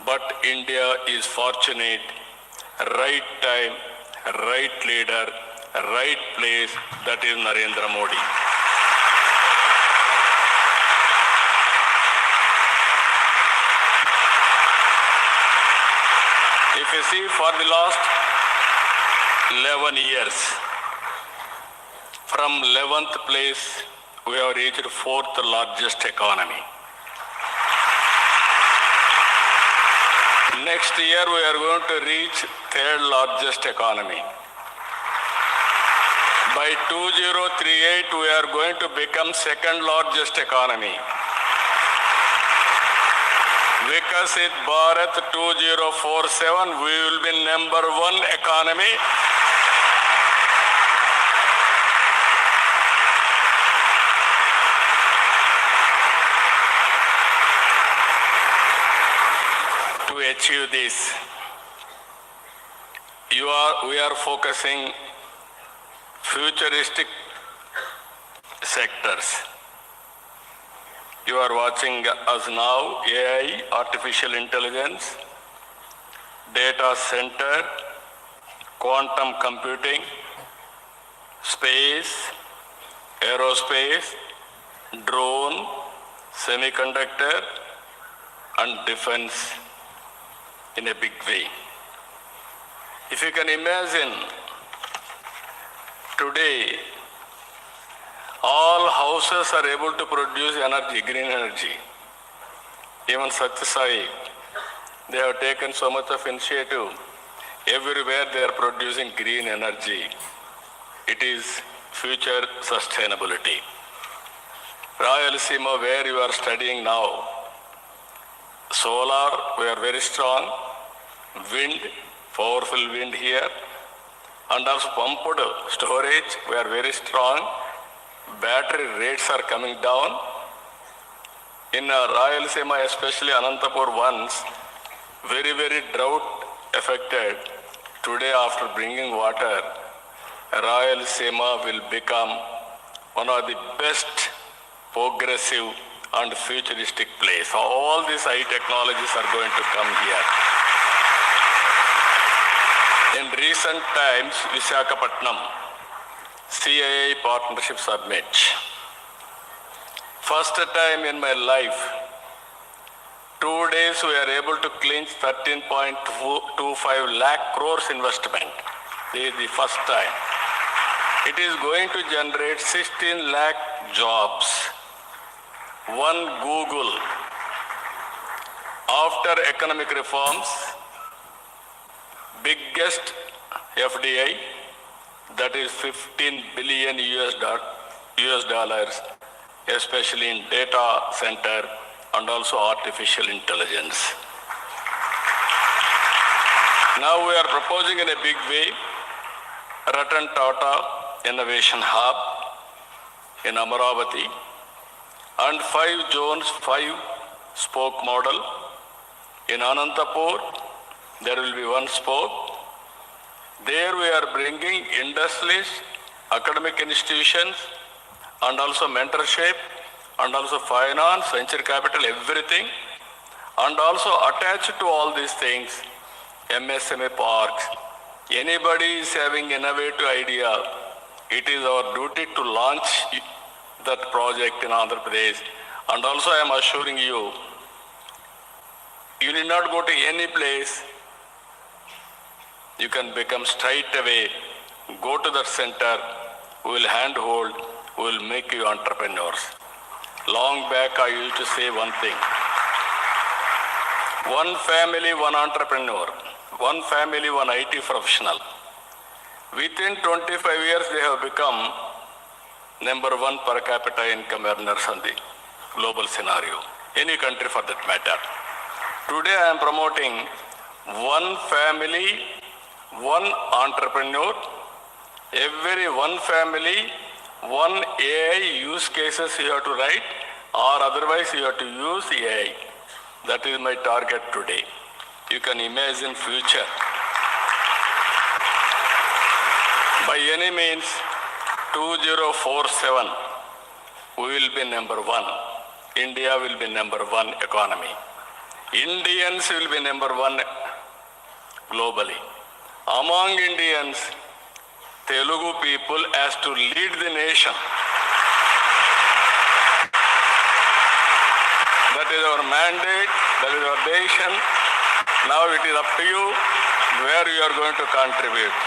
But India is fortunate, right time, right leader, right place, that is Narendra Modi. If you see, for the last 11 years, from 11th place, we have reached 4th largest economy. Next year, we are going to reach 3rd largest economy. By 2038, we are going to become 2nd largest economy. Vikasit Bharat 2047, we will be number 1 economy. To achieve this, we are focusing futuristic sectors. You are watching us now, AI, artificial intelligence, data center, quantum computing, space, aerospace, drone, semiconductor, and defense in a big way. If you can imagine, today, all houses are able to produce energy, green energy. Even Sssihl, they have taken so much of initiative. Everywhere they are producing green energy. It is future sustainability. Rayalaseema, where you are studying now, solar, we are very strong. Wind, powerful wind here. And also pumped storage, we are very strong. Battery rates are coming down. In Rayalaseema, especially Anantapur once, very, very drought affected. Today, after bringing water, Rayalaseema will become one of the best progressive and futuristic place. All these high technologies are going to come here. In recent times, Visakhapatnam, CIA Partnership Summit. First time in my life, 2 days we are able to clinch 13.25 lakh crores investment. This is the first time. It is going to generate 16 lakh jobs. One Google. After economic reforms, biggest FDI, that is 15 billion US dollars, especially in data center and also artificial intelligence. Now we are proposing in a big way Ratan Tata Innovation Hub in Amaravati and 5 zones, 5 spoke model. In Anantapur, there will be 1 spoke. There we are bringing industries, academic institutions, and also mentorship, and also finance, venture capital, everything. And also attached to all these things, MSME parks. Anybody is having innovative idea, it is our duty to launch that project in Andhra Pradesh. And also I am assuring you, you need not go to any place. You can become straight away, go to that center, we will handhold, we will make you entrepreneurs. Long back I used to say one thing. One family, one entrepreneur. One family, one IT professional. Within 25 years, they have become #1 per capita income earners on the global scenario. Any country for that matter. Today I am promoting one family, one entrepreneur. Every one family, one AI use cases you have to write, or otherwise you have to use AI. That is my target today. You can imagine future. By any means, 2047, we will be #1. India will be #1 economy. Indians will be #1 globally. Among Indians, Telugu people has to lead the nation. That is our mandate, that is our nation. Now it is up to you where you are going to contribute.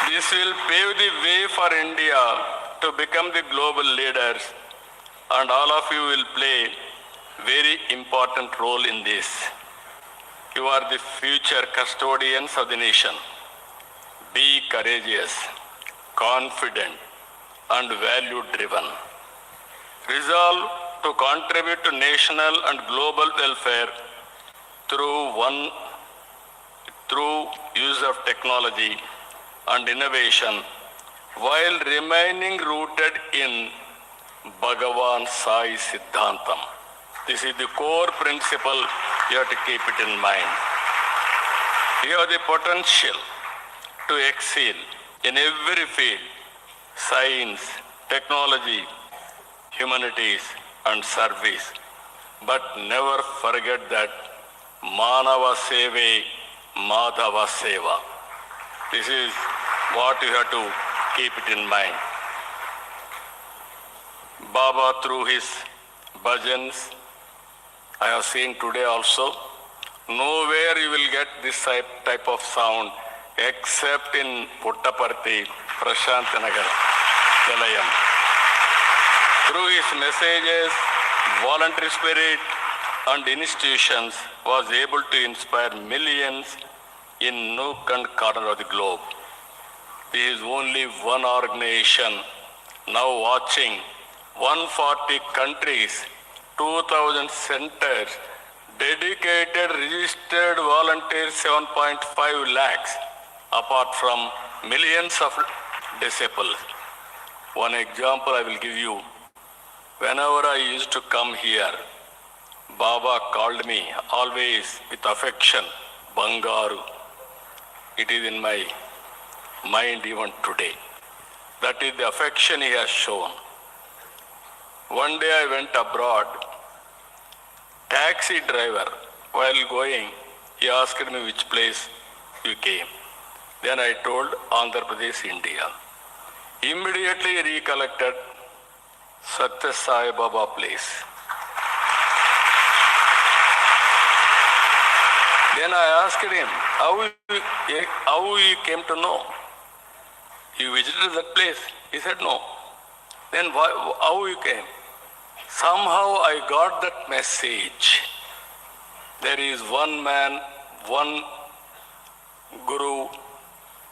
This will pave the way for India to become the global leaders, and all of you will play very important role in this. You are the future custodians of the nation. Be courageous, confident, and value-driven. Resolve to contribute to national and global welfare through use of technology and innovation, while remaining rooted in Bhagavan Sai Siddhantam. This is the core principle. You have to keep it in mind. You have the potential to excel in every field, science, technology, humanities, and service. But never forget that Manava Seve, Madhava Seva. This is what you have to keep it in mind. Baba, through his bhajans, I have seen today also, nowhere you will get this type of sound except in Puttaparthi, Prashantanagar, Nilayam. Through his messages, voluntary spirit and institutions was able to inspire millions in nook and corner of the globe. There is only one organization now watching 140 countries, 2,000 centers, dedicated registered volunteers 7.5 lakhs, apart from millions of disciples. One example I will give you. Whenever I used to come here, Baba called me always with affection, Bangaru. It is in my mind even today. That is the affection he has shown. One day I went abroad. Taxi driver, while going, he asked me which place you came. Then I told Andhra Pradesh, India. Immediately he recollected Sssihl Baba place. Then I asked him, how you came to know? You visited that place? He said, no. Then how you came? Somehow I got that message. There is one man, one Guru,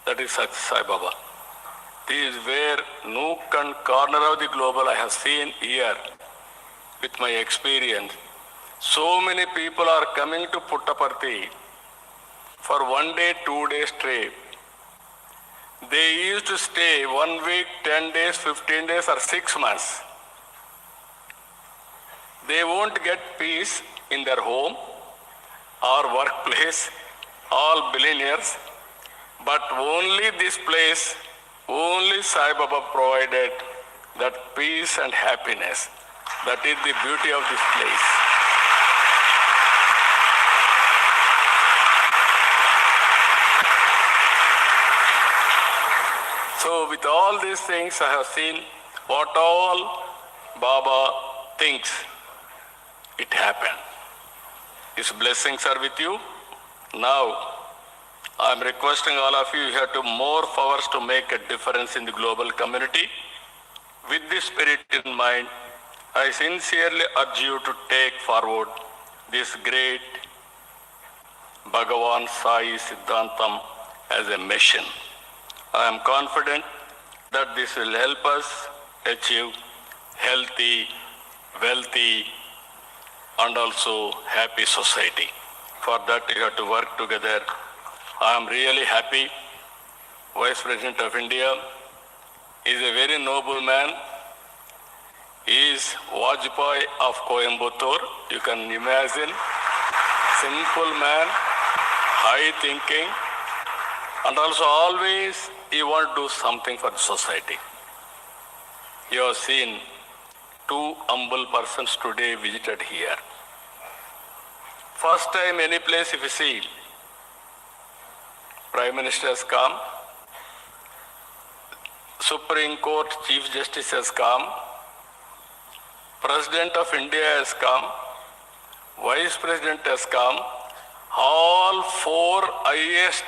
that is Sssihl Baba. This is where nook and corner of the global I have seen here with my experience. So many people are coming to Puttaparthi for 1 day, 2 days trip. They used to stay 1 week, 10 days, 15 days or 6 months. They won't get peace in their home or workplace, all billionaires, but only this place, only Sai Baba provided that peace and happiness. That is the beauty of this place. So with all these things, I have seen what all Baba thinks. It happened. His blessings are with you. Now, I am requesting all of you, you have to more powers to make a difference in the global community. With this spirit in mind, I sincerely urge you to take forward this great Bhagavan Sai Siddhantam as a mission. I am confident that this will help us achieve healthy, wealthy, and also happy society. For that, you have to work together. I am really happy. Vice President of India is a very noble man. He is Vajpayee of Coimbatore. You can imagine. Simple man, high thinking, and also always he wants to do something for the society. You have seen 2 humble persons today visited here. First time any place if you see, Prime Minister has come, Supreme Court Chief Justice has come, President of India has come, Vice President has come, all 4 highest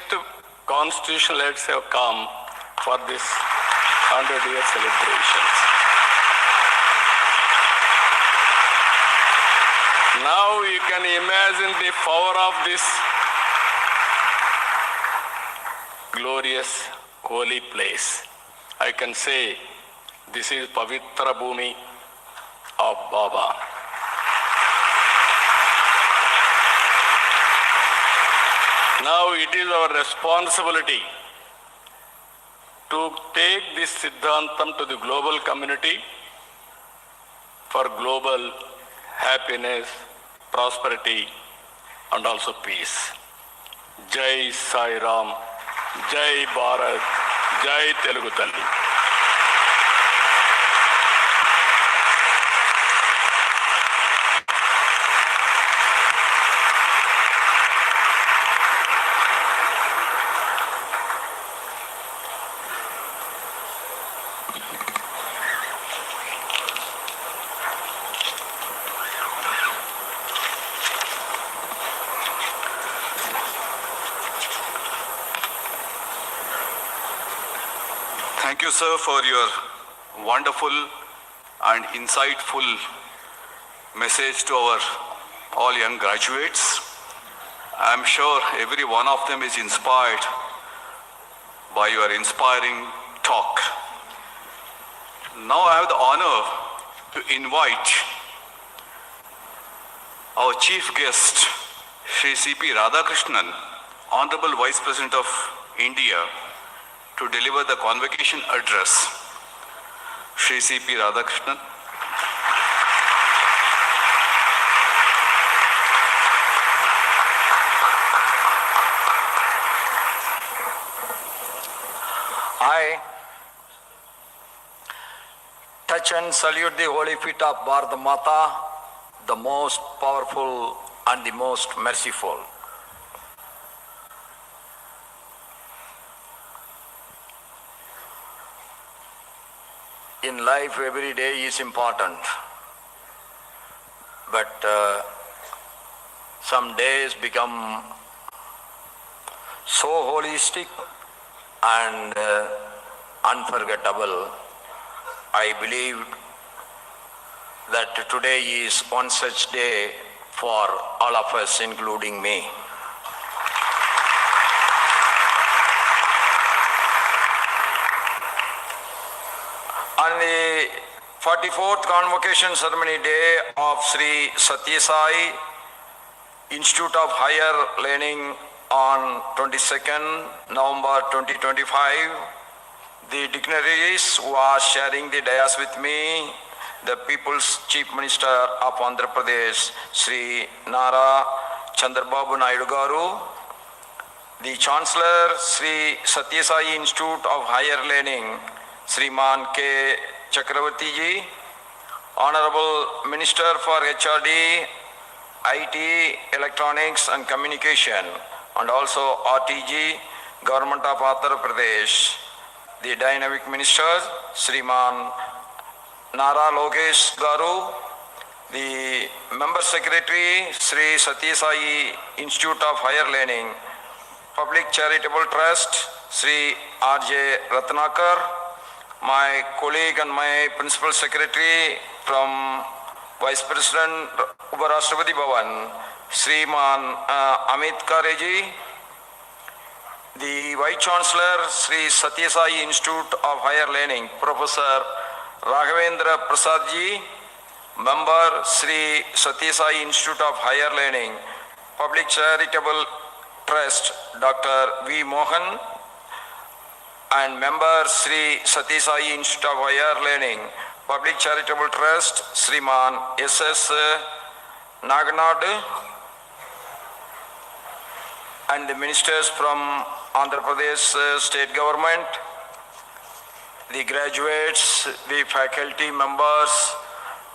constitutional heads have come for this 100-year celebrations. Now you can imagine the power of this glorious holy place. I can say this is Pavitra Bhumi of Baba. Now it is our responsibility to take this Siddhantam to the global community for global happiness, prosperity, and also peace. Jai Sai Ram, Jai Bharat, జై తెలుగు తల్లి. Thank you, sir, for your wonderful and insightful message to our all young graduates. I'm sure every one of them is inspired by your inspiring talk. Now I have the honor to invite our chief guest, Shri C.P. Radhakrishnan, Honorable Vice President of India, to deliver the convocation address. Shri C.P. Radhakrishnan. I touch and salute the holy feet of Bharata Mata, the most powerful and the most merciful. In life, every day is important, but some days become so holistic and unforgettable. I believe that today is one such day for all of us, including me. On the 44th convocation ceremony day of Sri Satyasai Institute of Higher Learning on 22nd November 2025, the dignitaries who are sharing the dais with me, the People's Chief Minister of Andhra Pradesh, Sri Nara Chandrababu Naidu Garu, the Chancellor, Sri Satyasai Institute of Higher Learning, Sriman K. Chakravarti ji, Honorable Minister for HRD, IT, Electronics and Communication, and also RTG, Government of Andhra Pradesh, the Dynamic Minister, Sriman Nara Lokesh Garu, the Member Secretary, Sri Satyasai Institute of Higher Learning, Public Charitable Trust, Sri R.J. Ratnakar, my colleague and my Principal Secretary from Vice President Uparashtrapati Bhavan, Sriman Amit Kareji, the Vice Chancellor, Sri Satyasai Institute of Higher Learning, Professor Raghavendra Prasad ji, Member, Sri Satyasai Institute of Higher Learning, Public Charitable Trust, Dr. V. Mohan, and Member, Sri Satyasai Institute of Higher Learning, Public Charitable Trust, Sriman S.S. Naganad, and the ministers from Andhra Pradesh State Government, the graduates, the faculty members,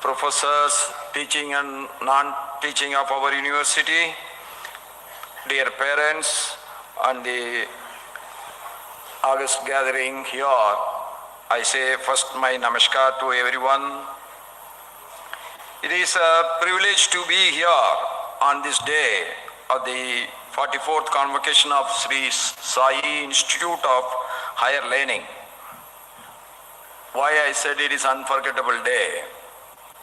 professors, teaching and non-teaching of our university, dear parents, and the August gathering here. I say first my namaskar to everyone. It is a privilege to be here on this day of the 44th convocation of Sri Sai Institute of Higher Learning. Why I said it is unforgettable day.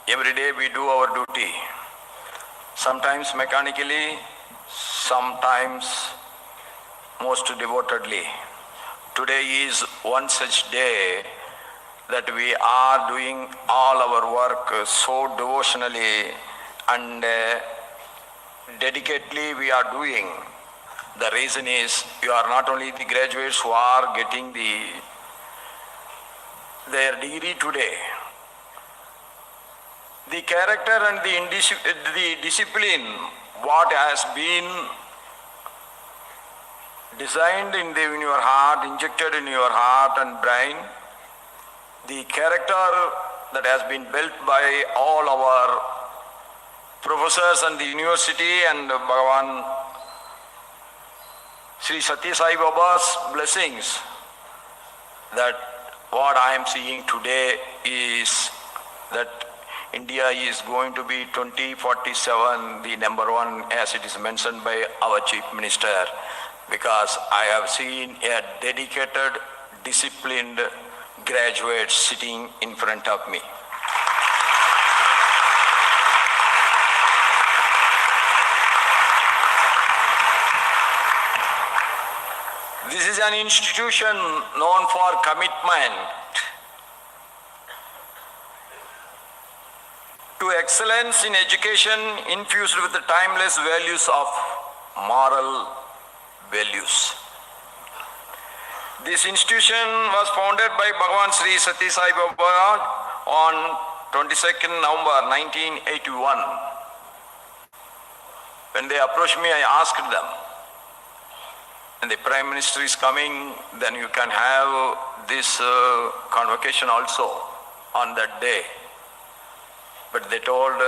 Every day we do our duty. Sometimes mechanically, sometimes most devotedly. Today is one such day that we are doing all our work so devotionally and dedicatedly we are doing. The reason is you are not only the graduates who are getting their degree today. The character and the discipline what has been designed in your heart, injected in your heart and brain, the character that has been built by all our professors and the university and Bhagavan Sri Satya Sai Baba's blessings, that what I am seeing today is that India is going to be 2047 the number one, as it is mentioned by our Chief Minister, because I have seen a dedicated, disciplined graduate sitting in front of me. This is an institution known for commitment to excellence in education infused with the timeless values of moral values. This institution was founded by Bhagavan Sri Satya Sai Baba on 22nd November 1981. When they approached me, I asked them, when the Prime Minister is coming, then you can have this convocation also on that day. But they told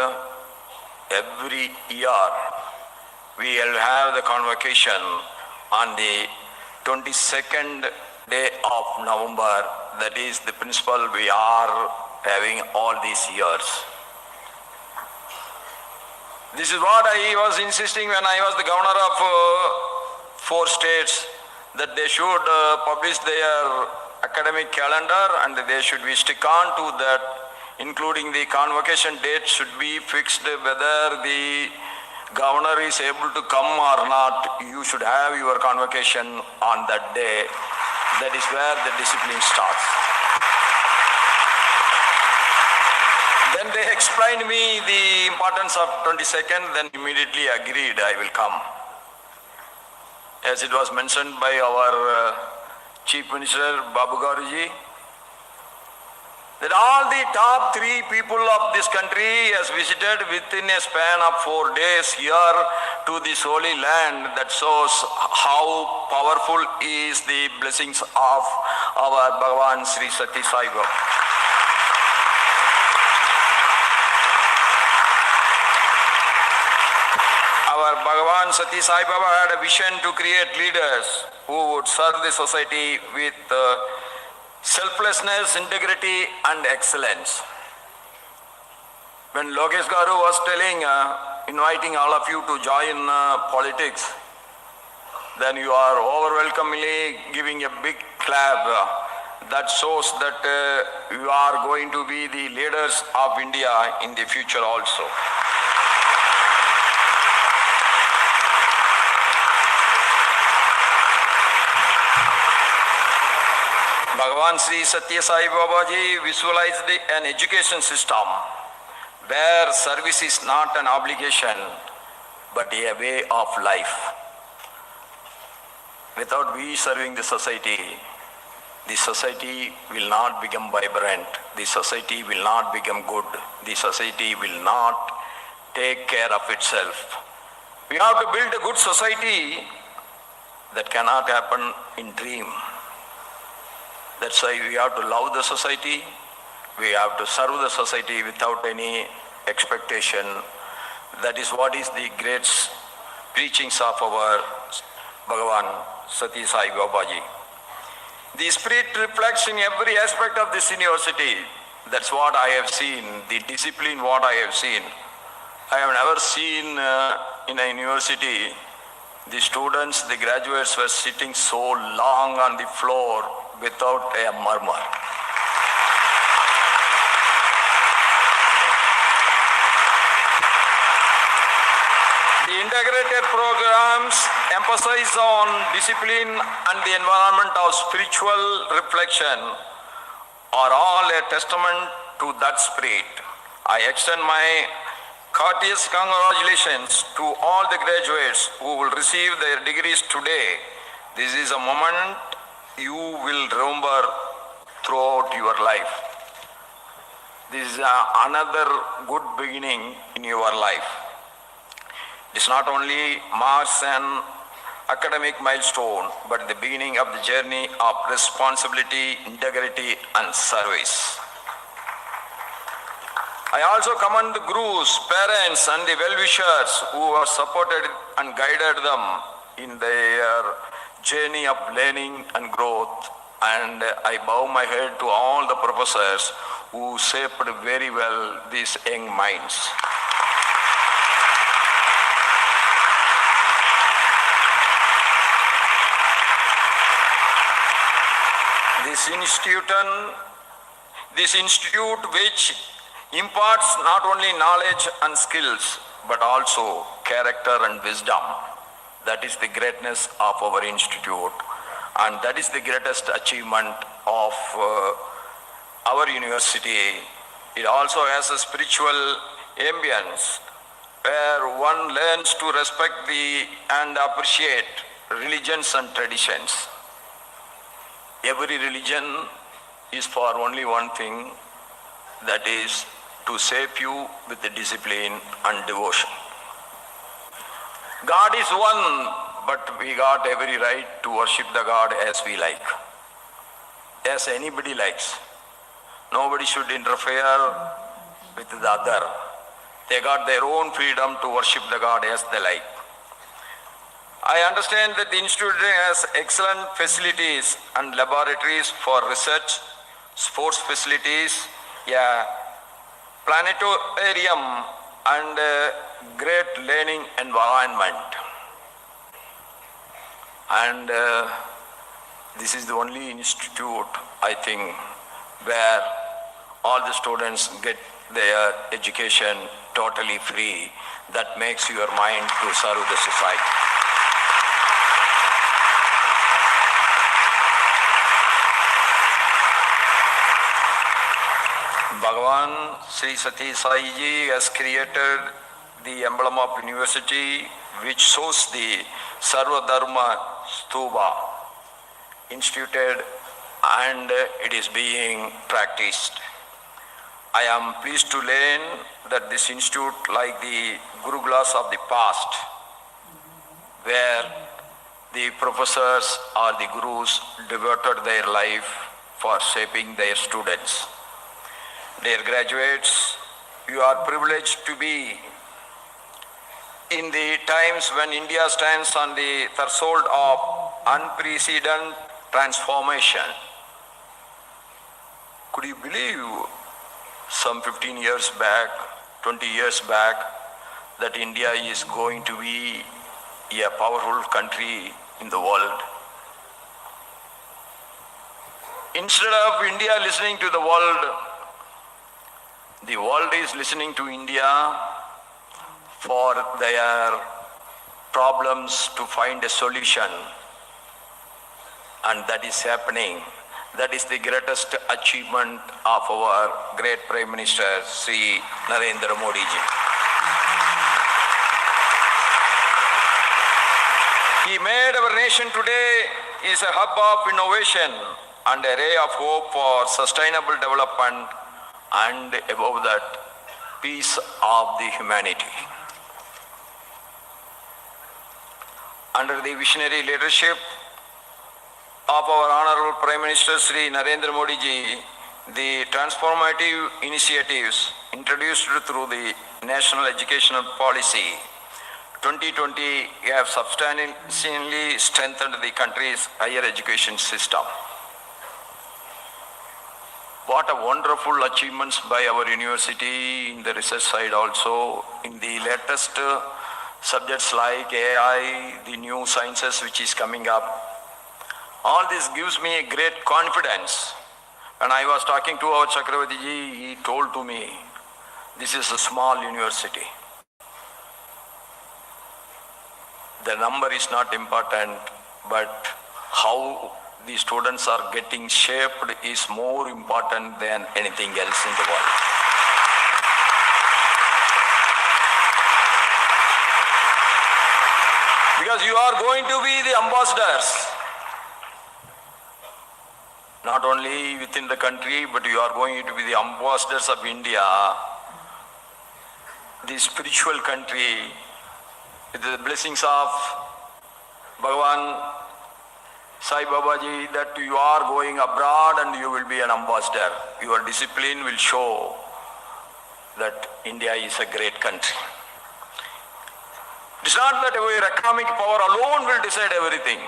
every year we will have the convocation on the 22nd day of November. That is the principle we are having all these years. This is what I was insisting when I was the governor of 4 states, that they should publish their academic calendar and they should be stick on to that, including the convocation date should be fixed, whether the governor is able to come or not. You should have your convocation on that day. That is where the discipline starts. Then they explained me the importance of 22nd, then immediately agreed I will come. As it was mentioned by our Chief Minister Babu Garuji, that all the top 3 people of this country has visited within a span of 4 days here to this holy land. That shows how powerful is the blessings of our Bhagavan Sri Satya Sai Baba. Our Bhagavan Satya Sai Baba had a vision to create leaders who would serve the society with selflessness, integrity and excellence. When Lokesh Garu was telling, inviting all of you to join politics, then you are overwhelmingly giving a big clap. That shows that you are going to be the leaders of India in the future also. Bhagavan Sri Satya Sai Babaji visualized an education system where service is not an obligation but a way of life. Without we serving the society will not become vibrant, the society will not become good, the society will not take care of itself. We have to build a good society. That cannot happen in dream. That's why we have to love the society, we have to serve the society without any expectation. That is what is the great preachings of our Bhagavan Satya Sai Babaji. The spirit reflects in every aspect of this university. That's what I have seen, the discipline what I have seen. I have never seen in a university, the students, the graduates were sitting so long on the floor without a murmur. The integrated programs emphasize on discipline and the environment of spiritual reflection are all a testament to that spirit. I extend my courteous congratulations to all the graduates who will receive their degrees today. This is a moment you will remember throughout your life. This is another good beginning in your life. It's not only marks and academic milestone, but the beginning of the journey of responsibility, integrity, and service. I also commend the gurus, parents, and the well-wishers who have supported and guided them in their journey of learning and growth. And I bow my head to all the professors who shaped very well these young minds. This institute which imparts not only knowledge and skills, but also character and wisdom. That is the greatness of our institute, and that is the greatest achievement of our university. It also has a spiritual ambience where one learns to respect and appreciate religions and traditions. Every religion is for only one thing, that is to shape you with the discipline and devotion. God is one, but we got every right to worship the God as we like, as anybody likes. Nobody should interfere with the other. They got their own freedom to worship the God as they like. I understand that the institute has excellent facilities and laboratories for research, sports facilities, planetarium, and great learning environment. And this is the only institute, I think, where all the students get their education totally free. That makes your mind to serve the society. Bhagavan Sri Sssihl Ji has created the emblem of university which shows the Sarva Dharma Stupa instituted, and it is being practiced. I am pleased to learn that this institute, like the Gurukulas of the past, where the professors or the gurus devoted their life for shaping their students. Dear graduates, you are privileged to be in the times when India stands on the threshold of unprecedented transformation. Could you believe some 15 years back, 20 years back, that India is going to be a powerful country in the world? Instead of India listening to the world is listening to India for their problems to find a solution. And that is happening. That is the greatest achievement of our great Prime Minister, Sri Narendra Modi ji. He made our nation today is a hub of innovation and a ray of hope for sustainable development, and above that, peace of the humanity. Under the visionary leadership of our Honorable Prime Minister Sri Narendra Modi ji, the transformative initiatives introduced through the National Educational Policy 2020 have substantially strengthened the country's higher education system. What a wonderful achievements by our university in the research side also, in the latest subjects like AI, the new sciences which is coming up. All this gives me a great confidence. When I was talking to our Chakravarti ji, he told to me, this is a small university. The number is not important, but how the students are getting shaped is more important than anything else in the world. Because you are going to be the ambassadors, not only within the country, but you are going to be the ambassadors of India, the spiritual country, with the blessings of Bhagavan Sai Babaji, that you are going abroad and you will be an ambassador. Your discipline will show that India is a great country. It's not that our economic power alone will decide everything.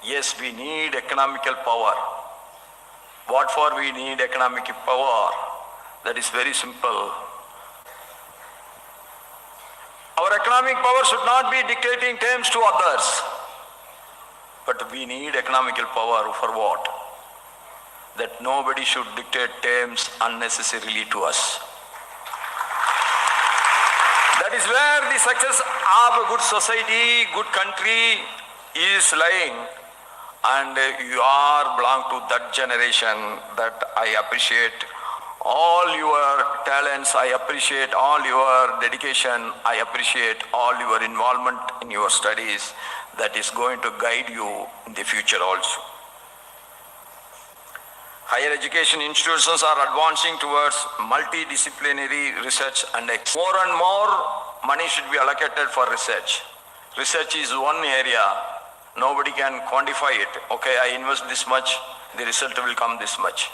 Yes, we need economical power. What for we need economic power? That is very simple. Our economic power should not be dictating terms to others. But we need economical power for what? That nobody should dictate terms unnecessarily to us. That is where the success of a good society, good country is lying. And you are belong to that generation that I appreciate all your talents, I appreciate all your dedication, I appreciate all your involvement in your studies that is going to guide you in the future also. Higher education institutions are advancing towards multidisciplinary research and more and more money should be allocated for research. Research is one area, nobody can quantify it. Okay, I invest this much, the result will come this much.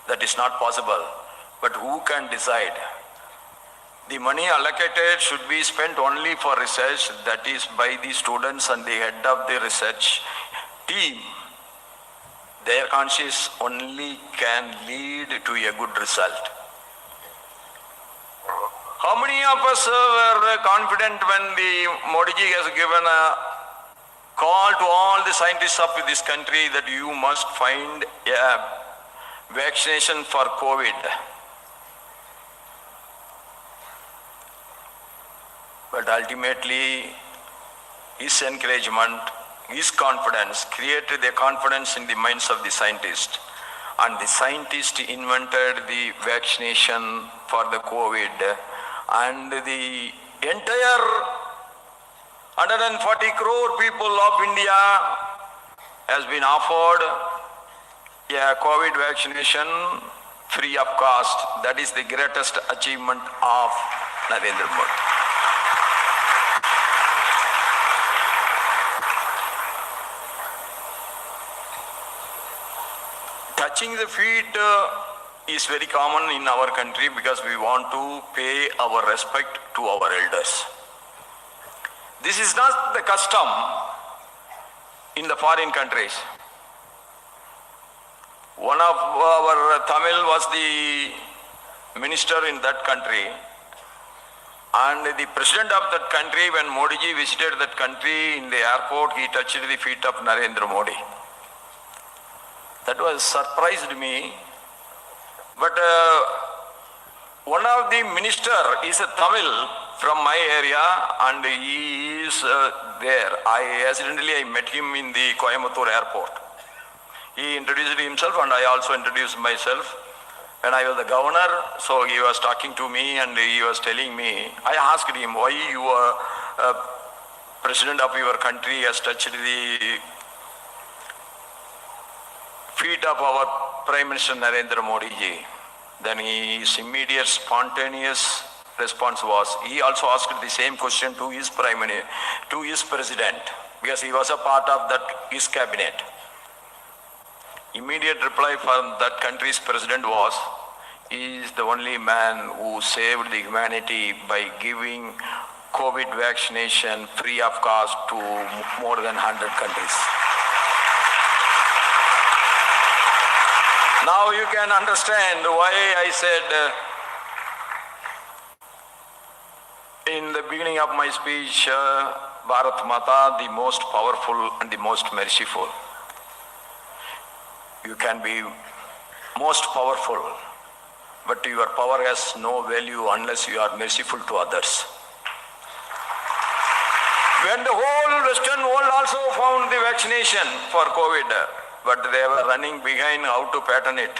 That is not possible. But who can decide? The money allocated should be spent only for research, that is by the students and the head of the research team. Their conscience only can lead to a good result. How many of us were confident when the Modi ji has given a call to all the scientists of this country that you must find a vaccination for COVID? But ultimately, his encouragement, his confidence created a confidence in the minds of the scientists. And the scientist invented the vaccination for the COVID. And the entire 140 crore people of India has been offered a COVID vaccination free of cost. That is the greatest achievement of Narendra Modi. Touching the feet is very common in our country because we want to pay our respect to our elders. This is not the custom in the foreign countries. One of our Tamil was the minister in that country, and the president of that country, when Modi ji visited that country in the airport, he touched the feet of Narendra Modi. That was surprised me. But one of the minister is a Tamil from my area, and he is there. I met him in the Coimbatore airport. He introduced himself and I also introduced myself. When I was the governor, so he was talking to me and he was telling me, I asked him, why you are president of your country has touched the feet of our Prime Minister Narendra Modi ji. Then his immediate spontaneous response was, he also asked the same question to his president, because he was a part of that his cabinet. Immediate reply from that country's president was, he is the only man who saved the humanity by giving COVID vaccination free of cost to more than 100 countries. Now you can understand why I said in the beginning of my speech, Bharat Mata, the most powerful and the most merciful. You can be most powerful, but your power has no value unless you are merciful to others. When the whole Western world also found the vaccination for COVID, but they were running behind how to patent it.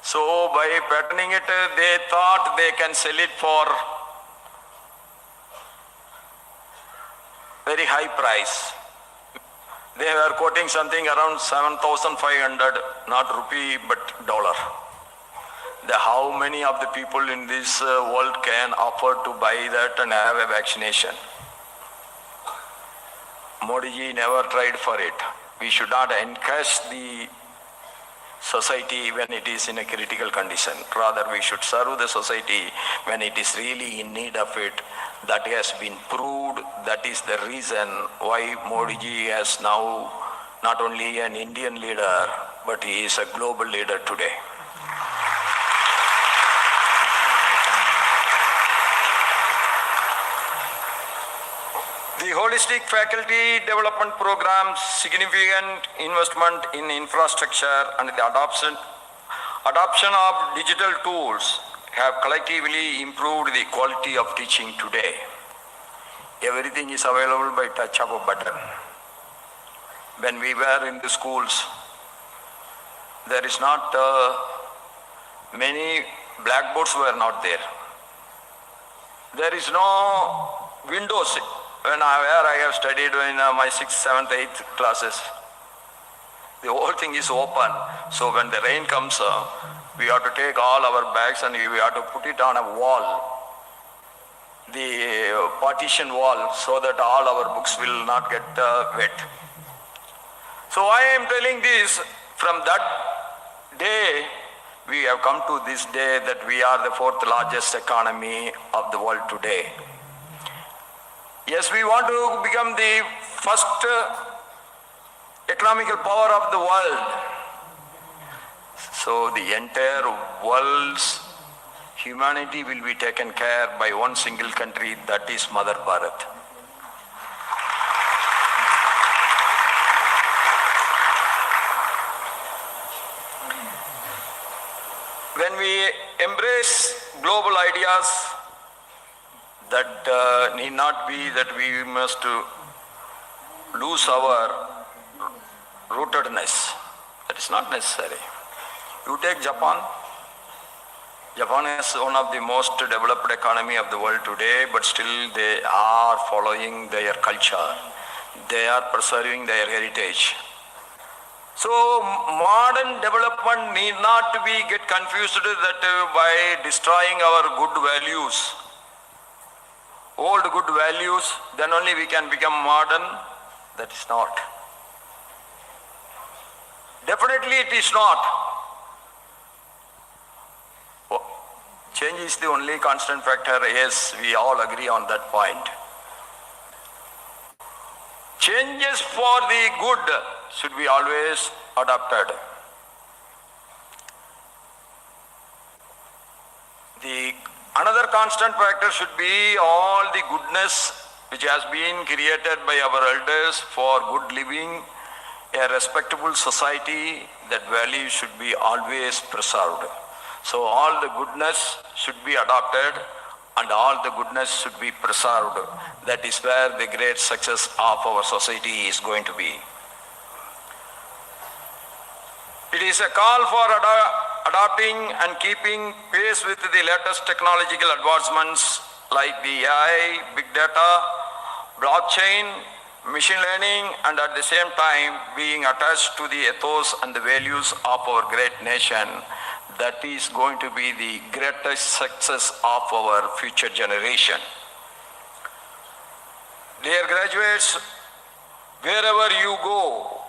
So by patenting it, they thought they can sell it for very high price. They were quoting something around 7,500, not rupee but dollar. How many of the people in this world can afford to buy that and have a vaccination? Modi ji never tried for it. We should not encourage the society when it is in a critical condition. Rather, we should serve the society when it is really in need of it. That has been proved. That is the reason why Modi ji is now not only an Indian leader, but he is a global leader today. The holistic faculty development program, significant investment in infrastructure and the adoption of digital tools have collectively improved the quality of teaching today. Everything is available by touch of a button. When we were in the schools, there is not many blackboards were not there. There is no windows. Where I have studied in my 6th, 7th, 8th classes, the whole thing is open. So when the rain comes, we have to take all our bags and we have to put it on a wall, the partition wall, so that all our books will not get wet. So I am telling this, from that day, we have come to this day that we are the 4th largest economy of the world today. Yes, we want to become the first economical power of the world. So the entire world's humanity will be taken care by one single country, that is Mother Bharat. When we embrace global ideas, that need not be that we must lose our rootedness. That is not necessary. You take Japan. Japan is one of the most developed economy of the world today, but still they are following their culture. They are preserving their heritage. So modern development need not to be get confused that by destroying our good values, old good values, then only we can become modern. That is not. Definitely it is not. Change is the only constant factor. Yes, we all agree on that point. Changes for the good should be always adopted. Another constant factor should be all the goodness which has been created by our elders for good living, a respectable society. That value should be always preserved. So all the goodness should be adopted and all the goodness should be preserved. That is where the great success of our society is going to be. It is a call for adopting and keeping pace with the latest technological advancements like the AI, big data, blockchain, machine learning, and at the same time being attached to the ethos and the values of our great nation. That is going to be the greatest success of our future generation. Dear graduates, wherever you go,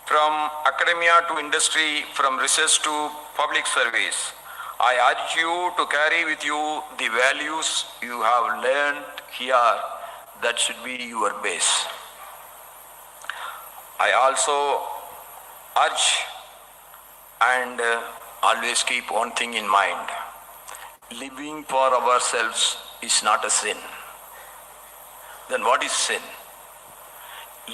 from academia to industry, from research to public service, I urge you to carry with you the values you have learned here. That should be your base. I also urge and always keep one thing in mind. Living for ourselves is not a sin. Then what is sin?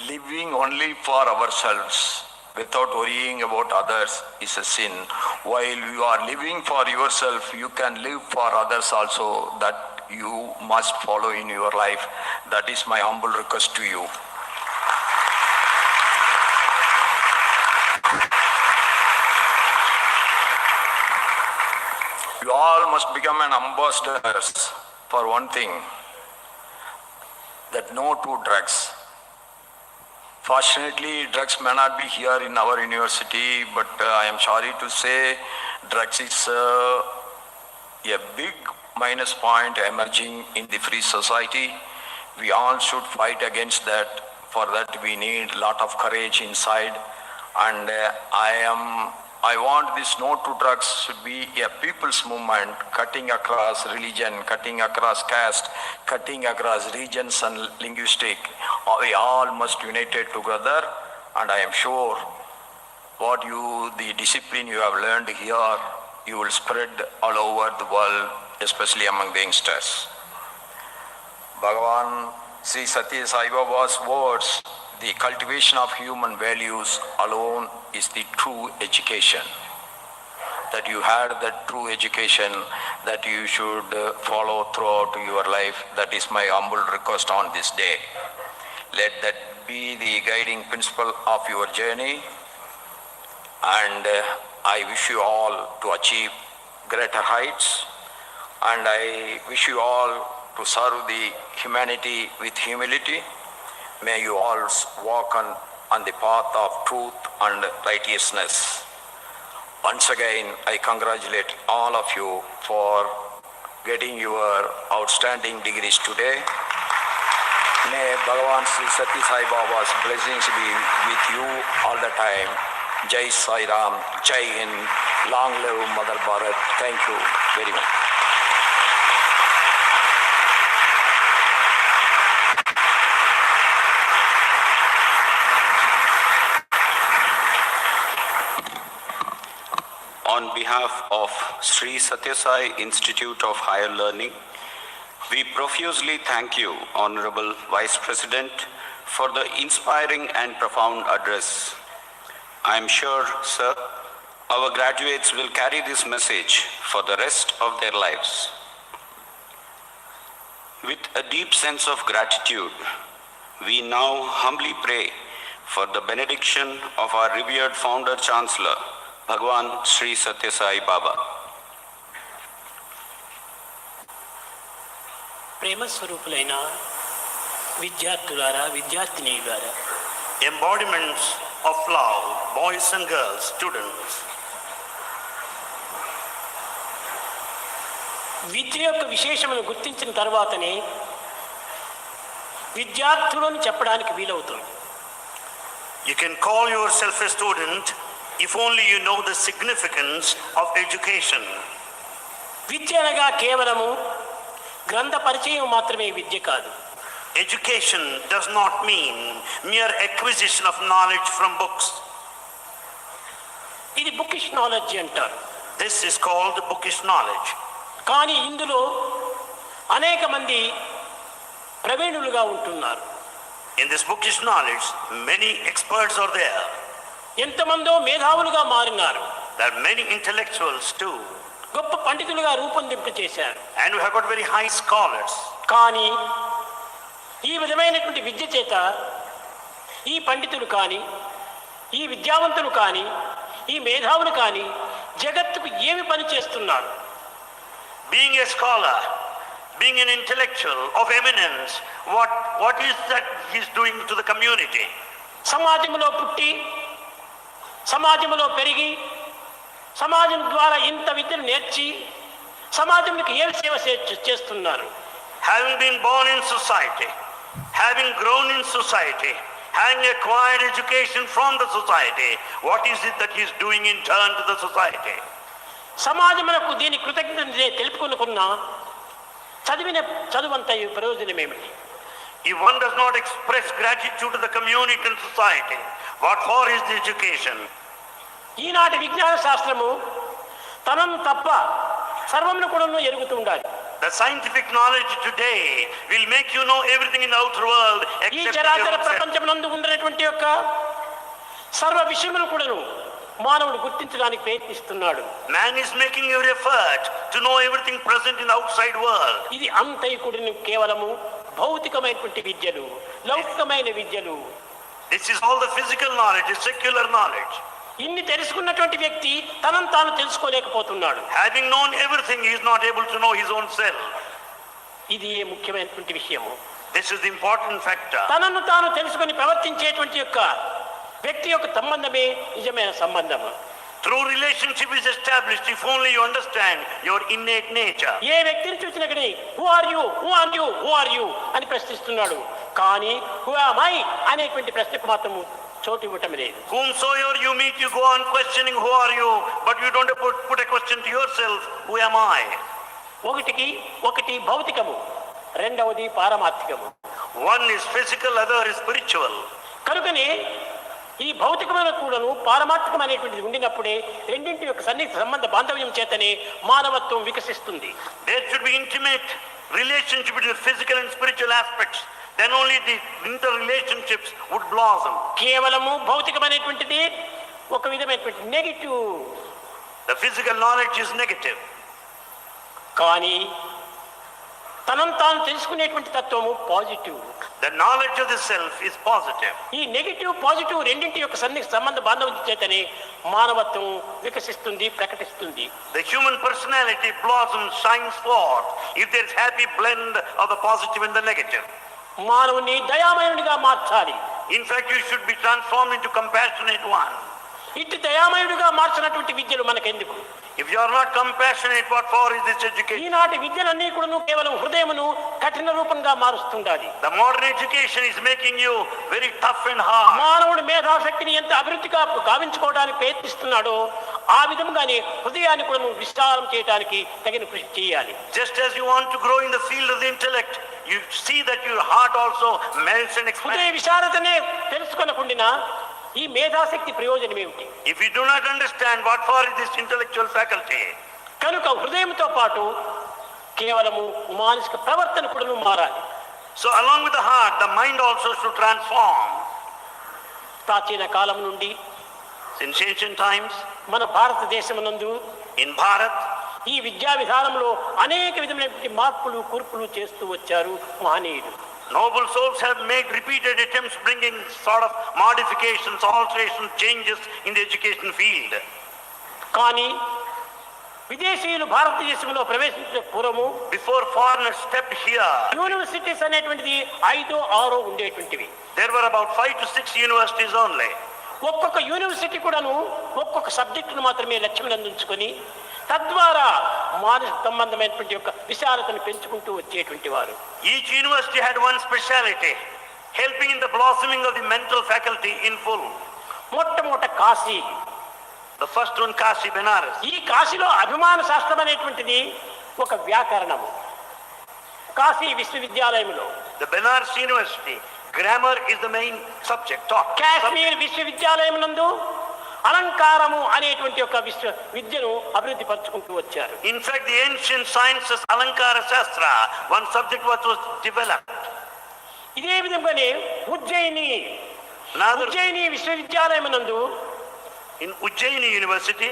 Living only for ourselves without worrying about others is a sin. While you are living for yourself, you can live for others also. That you must follow in your life. That is my humble request to you. You all must become an ambassadors for one thing, that no to drugs. Fortunately, drugs may not be here in our university, but I am sorry to say drugs is a big minus point emerging in the free society. We all should fight against that For that we need lot of courage inside. And I want this no to drugs should be a people's movement, cutting across religion, cutting across caste, cutting across regions and linguistic. We all must united together, and I am sure the discipline you have learned here, you will spread all over the world, especially among the youngsters. Bhagavan Sri Satya Sai Baba's words, the cultivation of human values alone is the true education. That you had that true education that you should follow throughout your life. That is my humble request on this day. Let that be the guiding principle of your journey. And I wish you all to achieve greater heights. And I wish you all to serve the humanity with humility. May you all walk on the path of truth and righteousness. Once again, I congratulate all of you for getting your outstanding degrees today. May Bhagavan Sri Satya Sai Baba's blessings be with you all the time. Jai Sai Ram, Jai Hind, long live Mother Bharat. Thank you very much. On behalf of Sri Satya Sai Institute of Higher Learning, we profusely thank you, Honorable Vice President, for the inspiring and profound address. I am sure, sir, our graduates will carry this message for the rest of their lives. With a deep sense of gratitude, we now humbly pray for the benediction of our revered founder chancellor, Bhagwan Sri Satya Sai Baba. ప్రేమ స్వరూపులైన విద్యార్థులారా, విద్యార్థినీయులారా, embodiments of love, boys and girls, students. విద్య యొక్క విశేషమును గుర్తించిన తర్వాతనే విద్యార్థులను చెప్పడానికి వీలవుతుంది. You can call yourself a student if only you know the significance of education. విద్య అనగా కేవలము గ్రంథ పరిచయం మాత్రమే విద్య కాదు. Education does not mean mere acquisition of knowledge from books. ఇది బుకిష్ నాలెడ్జ్ అంటారు. This is called bookish knowledge. కానీ ఇందులో అనేక మంది ప్రవీణులుగా ఉంటున్నారు. In this bookish knowledge, many experts are there. ఎంతమందో మేధావులుగా మారినారు. There are many intellectuals too. గొప్ప పండితులుగా రూపొందింపు చేశారు. And we have got very high scholars. కానీ ఈ విధమైనటువంటి విద్య చేత ఈ పండితులు కానీ, ఈ విద్యావంతులు కానీ, ఈ మేధావులు కానీ జగత్తుకు ఏమి పని చేస్తున్నారు? Being a scholar, being an intellectual of eminence, what is that he is doing to the community? సమాజంలో పుట్టి, సమాజంలో పెరిగి, సమాజం ద్వారా ఇంత విద్యను నేర్చి సమాజంకి ఏమి సేవ చేస్తున్నారు? Having been born in society, having grown in society, having acquired education from the society, what is it that he is doing in turn to the society? సమాజమునకు దీని కృతజ్ఞత తెలుపుకున్న చదివిన చదువంత ప్రయోజనం ఏమిటి? If one does not express gratitude to the community and society, what for is the education? ఈనాటి విజ్ఞాన శాస్త్రము తనను తప్ప సర్వమును కూడా ఎరుగుతూ ఉండాలి. The scientific knowledge today will make you know everything in the outer world ఈ except చరాచర yourself. ప్రపంచమునందు ఉన్నటువంటి యొక్క సర్వ విషయములు కూడాను మానవుడు గుర్తించడానికి ప్రయత్నిస్తున్నాడు. Man is making every effort to know everything present in the outside world. ఇది అంతైకుడిని కేవలము భౌతికమైనటువంటి విద్యలు, లౌకికమైన విద్యలు. This is all the physical knowledge, the secular knowledge. ఇన్ని తెలుసుకున్నటువంటి వ్యక్తి తనను తాను తెలుసుకోలేకపోతున్నాడు. Having known everything, he is not able to know his own self. ఇది ముఖ్యమైనటువంటి విషయము. This is the important factor. తనను తాను తెలుసుకొని ప్రవర్తించేటువంటి యొక్క వ్యక్తి యొక్క సంబంధమే నిజమైన సంబంధము. True relationship is established if only you understand your innate nature. ఏ వ్యక్తిని చూసినా కానీ who are you, who are you, who are you అని ప్రశ్నిస్తున్నాడు. కానీ హూ యామ్ ఐ అనేటువంటి ప్రశ్నకు మాత్రం చోటు ఇవ్వటం లేదు. Whomsoever you meet, you go on questioning who are you, but you don't put a question to yourself, who am I? ఒకటి భౌతికము, రెండవది పారమార్థికము. One is physical, other is spiritual. కనుకనే ఈ భౌతికమైన కూడాను పారమార్థికమైనటువంటిది ఉండినప్పుడే రెండింటి యొక్క సన్నిహిత సంబంధ బాంధవ్యం చేతనే మానవత్వం వికసిస్తుంది. There should be intimate relationship between physical and spiritual aspects. Then only the interrelationships would blossom. కేవలము భౌతికమైనటువంటిది ఒక విధమైనటువంటి negative. The physical knowledge is negative. కానీ తనను తాను తెలుసుకునేటువంటి తత్వము positive. The knowledge of the self is positive. ఈ నెగటివ్ పాజిటివ్ రెండింటి యొక్క సన్నిహిత సంబంధ బాంధవ్యం చేతనే మానవత్వం వికసిస్తుంది, ప్రకటిస్తుంది. The human personality blossoms, shines forth if there is happy blend of the positive and the negative. మానవుని దయామయునిగా మార్చాలి. In fact, you should be transformed into compassionate one. ఇటు దయామయుడిగా మార్చినటువంటి విద్యలు మనకెందుకు? If you are not compassionate, what for is this education? ఈనాటి విద్యలన్నీ కూడా కేవలం హృదయమును కఠిన రూపంగా మారుస్తుండాలి. The modern education is making you very tough and hard. మానవుడు మేధాశక్తిని ఎంత అభివృద్ధిగా గావించుకోవడానికి ప్రయత్నిస్తున్నాడో ఆ విధంగానే హృదయాన్ని కూడా విశాలం చేయడానికి తగిన కృషి చేయాలి. Just as you want to grow in the field of the intellect, you see that your heart also melts and expands. హృదయ విశాలతనే తెలుసుకొనకుండా ఈ మేధాశక్తి ప్రయోజనం ఏమిటి? If you do not understand what for is this intellectual faculty. కనుక హృదయంతో పాటు కేవలము మానసిక ప్రవర్తన కూడా మారాలి. So along with the heart, the mind also should transform. ప్రాచీన కాలం నుండి Since ancient times, మన భారతదేశమునందు in Bharat, ఈ విద్యా విధానంలో అనేక విధమైనటువంటి మార్పులు కూర్పులు చేస్తూ వచ్చారు మహనీయులు. noble souls have made repeated attempts bringing sort of modifications, alterations, changes in the education field. కానీ విదేశీయులు భారతదేశంలో ప్రవేశించిన పూర్వము Before foreigners stepped here, universities అనేటువంటిది 5 6 ఉండేటువంటివి. there were about 5 to 6 universities only. ఒక్కొక్క యూనివర్సిటీ కూడాను ఒక్కొక్క సబ్జెక్టును మాత్రమే లక్ష్యం అందించుకొని తద్వారా మానసిక సంబంధమైనటువంటి యొక్క విశాలతను పెంచుకుంటూ వచ్చేటువంటి వారు. Each university had one speciality, helping in the blossoming of the mental faculty in full. మొట్టమొదట Kashi. The first one, Kashi, Benares. ఈ కాశీలో అభిమాన శాస్త్రం అనేటువంటిది ఒక వ్యాకరణము. కాశీ విశ్వవిద్యాలయంలో The Benares University, grammar is the main subject taught. Kashmir విశ్వవిద్యాలయం నందు అలంకారము అనేటువంటి ఒక విద్యను అభివృద్ధి పరుచుకుంటూ వచ్చారు. In fact, the ancient sciences, Alankara Shastra, one subject was developed. ఇదే విధంగానే ఉజ్జయిని విశ్వవిద్యాలయం నందు In Ujjaini University,